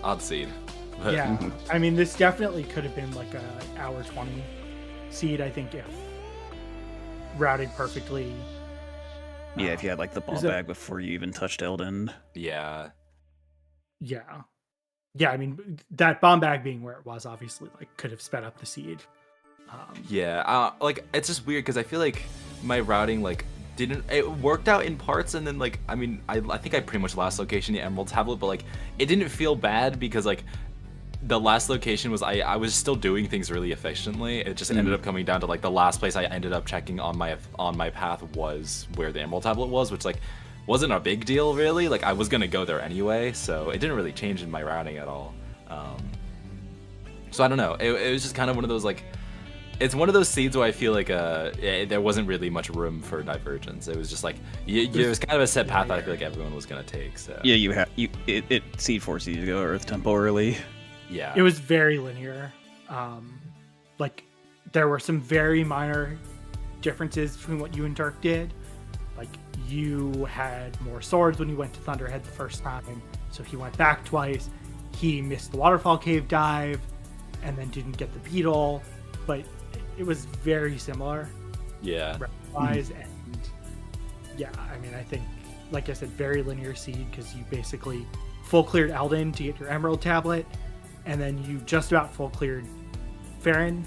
But, yeah, I mean, this definitely could have been like a hour 20 seed, I think, if routed perfectly. Yeah, if you had like the ball bag before you even touched Elden. Yeah. Yeah. Yeah, I mean, that bomb bag being where it was obviously like could have sped up the seed. Yeah, like it's just weird because I feel like my routing like it worked out in parts, and then like I mean I think I pretty much last location the Emerald Tablet, but like it didn't feel bad because like the last location was I was still doing things really efficiently. It just ended up coming down to like the last place I ended up checking on my path was where the Emerald Tablet was, which like wasn't a big deal really. Like I was gonna go there anyway, so it didn't really change in my routing at all. So I don't know. It was just kind of one of those like. It's one of those seeds where I feel like there wasn't really much room for divergence. It was just like it was kind of a set path that I feel like everyone was gonna take. So yeah, it seed forced you to go Earth Temple early. Yeah, it was very linear. Like there were some very minor differences between what you and Derq did. Like you had more swords when you went to Thunderhead the first time, so he went back twice. He missed the waterfall cave dive, and then didn't get the beetle, but it was very similar. Yeah. Wise and yeah, I mean, I think, like I said, very linear seed because you basically full cleared Elden to get your Emerald Tablet, and then you just about full cleared Farron.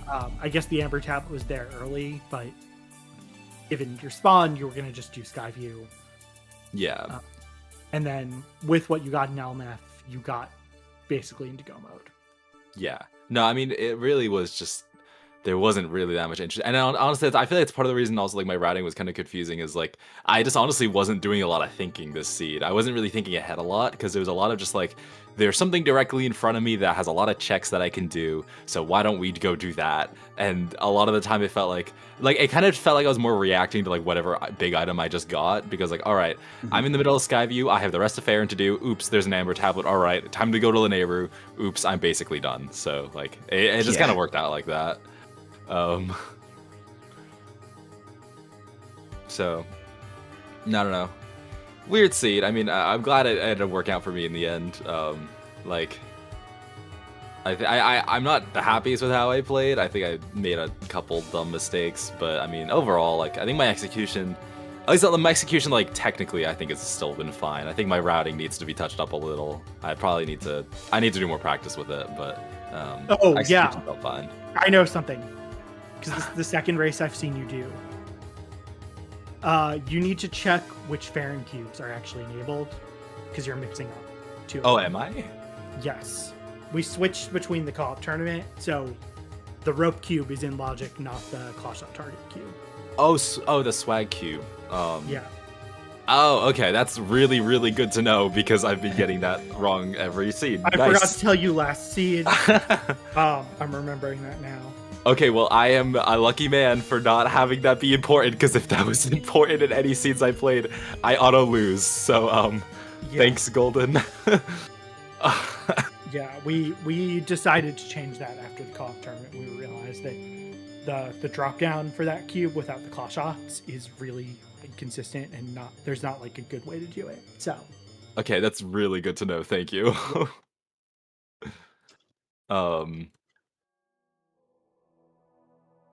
I guess the Amber Tablet was there early, but given your spawn, you were going to just do Skyview. Yeah. And then with what you got in LMF, you got basically into go mode. Yeah. No, I mean, it really was just, there wasn't really that much interest. And honestly, I feel like it's part of the reason also like my routing was kind of confusing is like, I just honestly wasn't doing a lot of thinking this seed. I wasn't really thinking ahead a lot because there was a lot of just like, there's something directly in front of me that has a lot of checks that I can do. So why don't we go do that? And a lot of the time it felt like it kind of felt like I was more reacting to like whatever big item I just got because like, all right, I'm in the middle of Skyview. I have the rest of Farron to do. Oops, there's an Amber Tablet. All right, time to go to Lanayru. Oops, I'm basically done. So like, it just kind of worked out like that. So, I don't know. Weird seed. I mean, I'm glad it ended up working out for me in the end. Like, I'm not the happiest with how I played. I think I made a couple dumb mistakes, but I mean, overall, like, I think my execution, at least my execution, like, technically, I think it's still been fine. I think my routing needs to be touched up a little. I need to do more practice with it, but execution felt fine. I know something, because this is the second race I've seen you do. You need to check which Farron cubes are actually enabled, because you're mixing up two. Oh, am I? Yes. We switched between the co-op tournament, so the rope cube is in logic, not the claw shot target cube. Oh, the swag cube. Yeah. Oh, okay. That's really, really good to know because I've been getting that wrong every seed. I forgot to tell you last seed. I'm remembering that now. Okay, well, I am a lucky man for not having that be important, because if that was important in any seeds I played, I auto lose. So, thanks, Golden. Yeah, we decided to change that after the co-op tournament. We realized that the drop down for that cube without the claw shots is really inconsistent, and there's not like a good way to do it. So Okay, that's really good to know. Thank you.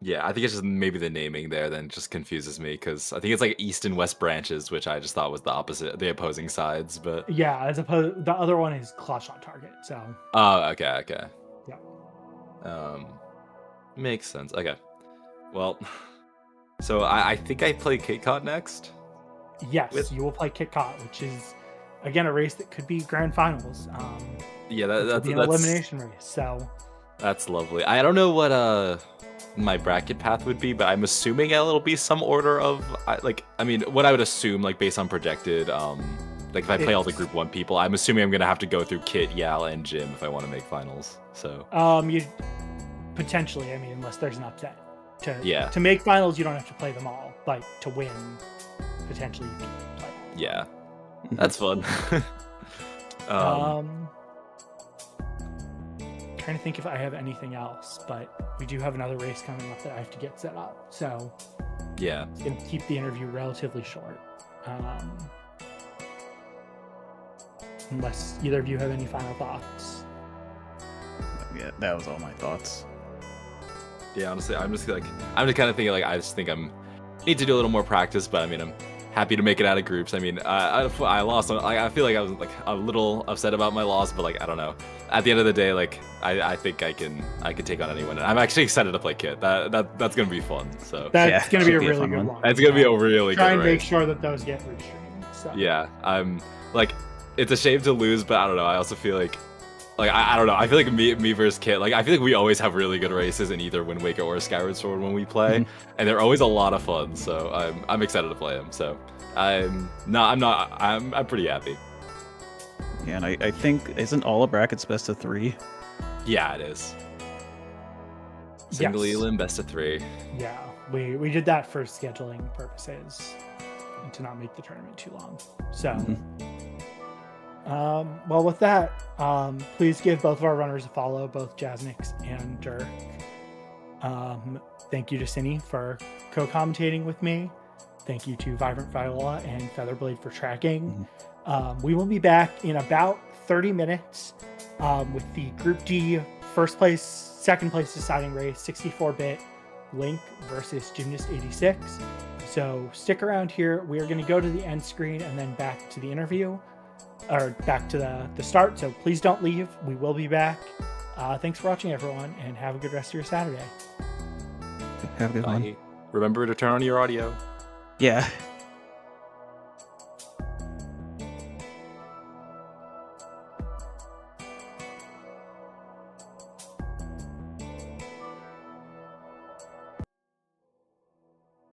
Yeah, I think it's just maybe the naming there then just confuses me because I think it's like east and west branches, which I just thought was the opposing sides. But yeah, as opposed the other one is claw shot target. So oh, okay. yeah, Makes sense. Okay, well, so I think I play KitKat next. yes, you will play KitKat, which is again a race that could be grand finals. Yeah, that's an elimination race. So that's lovely. I don't know what my bracket path would be, but I'm assuming it'll be some order of I mean, what I would assume like based on projected like if I play all the group 1 people, I'm assuming I'm gonna have to go through Kit, Yal, and Jim if I want to make finals. So you potentially, I mean, unless there's an upset. To make finals, you don't have to play them all. Like to win, potentially you can play. Yeah, that's fun. Trying to think if I have anything else, but we do have another race coming up that I have to get set up. So yeah, it's gonna keep the interview relatively short. Unless either of you have any final thoughts. Yeah, that was all my thoughts. Yeah, honestly, I'm just kind of thinking like I just think need to do a little more practice, but I mean I'm happy to make it out of groups. I mean I lost. I feel like I was like a little upset about my loss, but like I don't know. At the end of the day, like I think I can take on anyone. And I'm actually excited to play Kit. That's gonna be fun. So that's gonna be a really good one. It's gonna be a really good try and race. make sure that those get restreamed. So. Yeah, I'm like it's a shame to lose, but I don't know. I also feel like I don't know. I feel like me versus Kit. Like I feel like we always have really good races in either Wind Waker or Skyward Sword when we play, and they're always a lot of fun. So I'm excited to play them. So I'm pretty happy. Yeah, and I think isn't all of brackets best of 3? Yeah, it is. Single Yes. elim best of 3. Yeah, we did that for scheduling purposes and to not make the tournament too long. So. Well, with that, please give both of our runners a follow, both Jasnix and Derq. Thank you to Cindy for co-commentating with me. Thank you to Vibrant Viola and Featherblade for tracking. We will be back in about 30 minutes with the Group D first place, second place deciding race, 64-bit Link versus Gymnast86. So stick around here. We are going to go to the end screen and then back to the interview. Or back to the start, so please don't leave. We will be back. Thanks for watching, everyone, and have a good rest of your Saturday. Have a good one. Remember to turn on your audio. Yeah.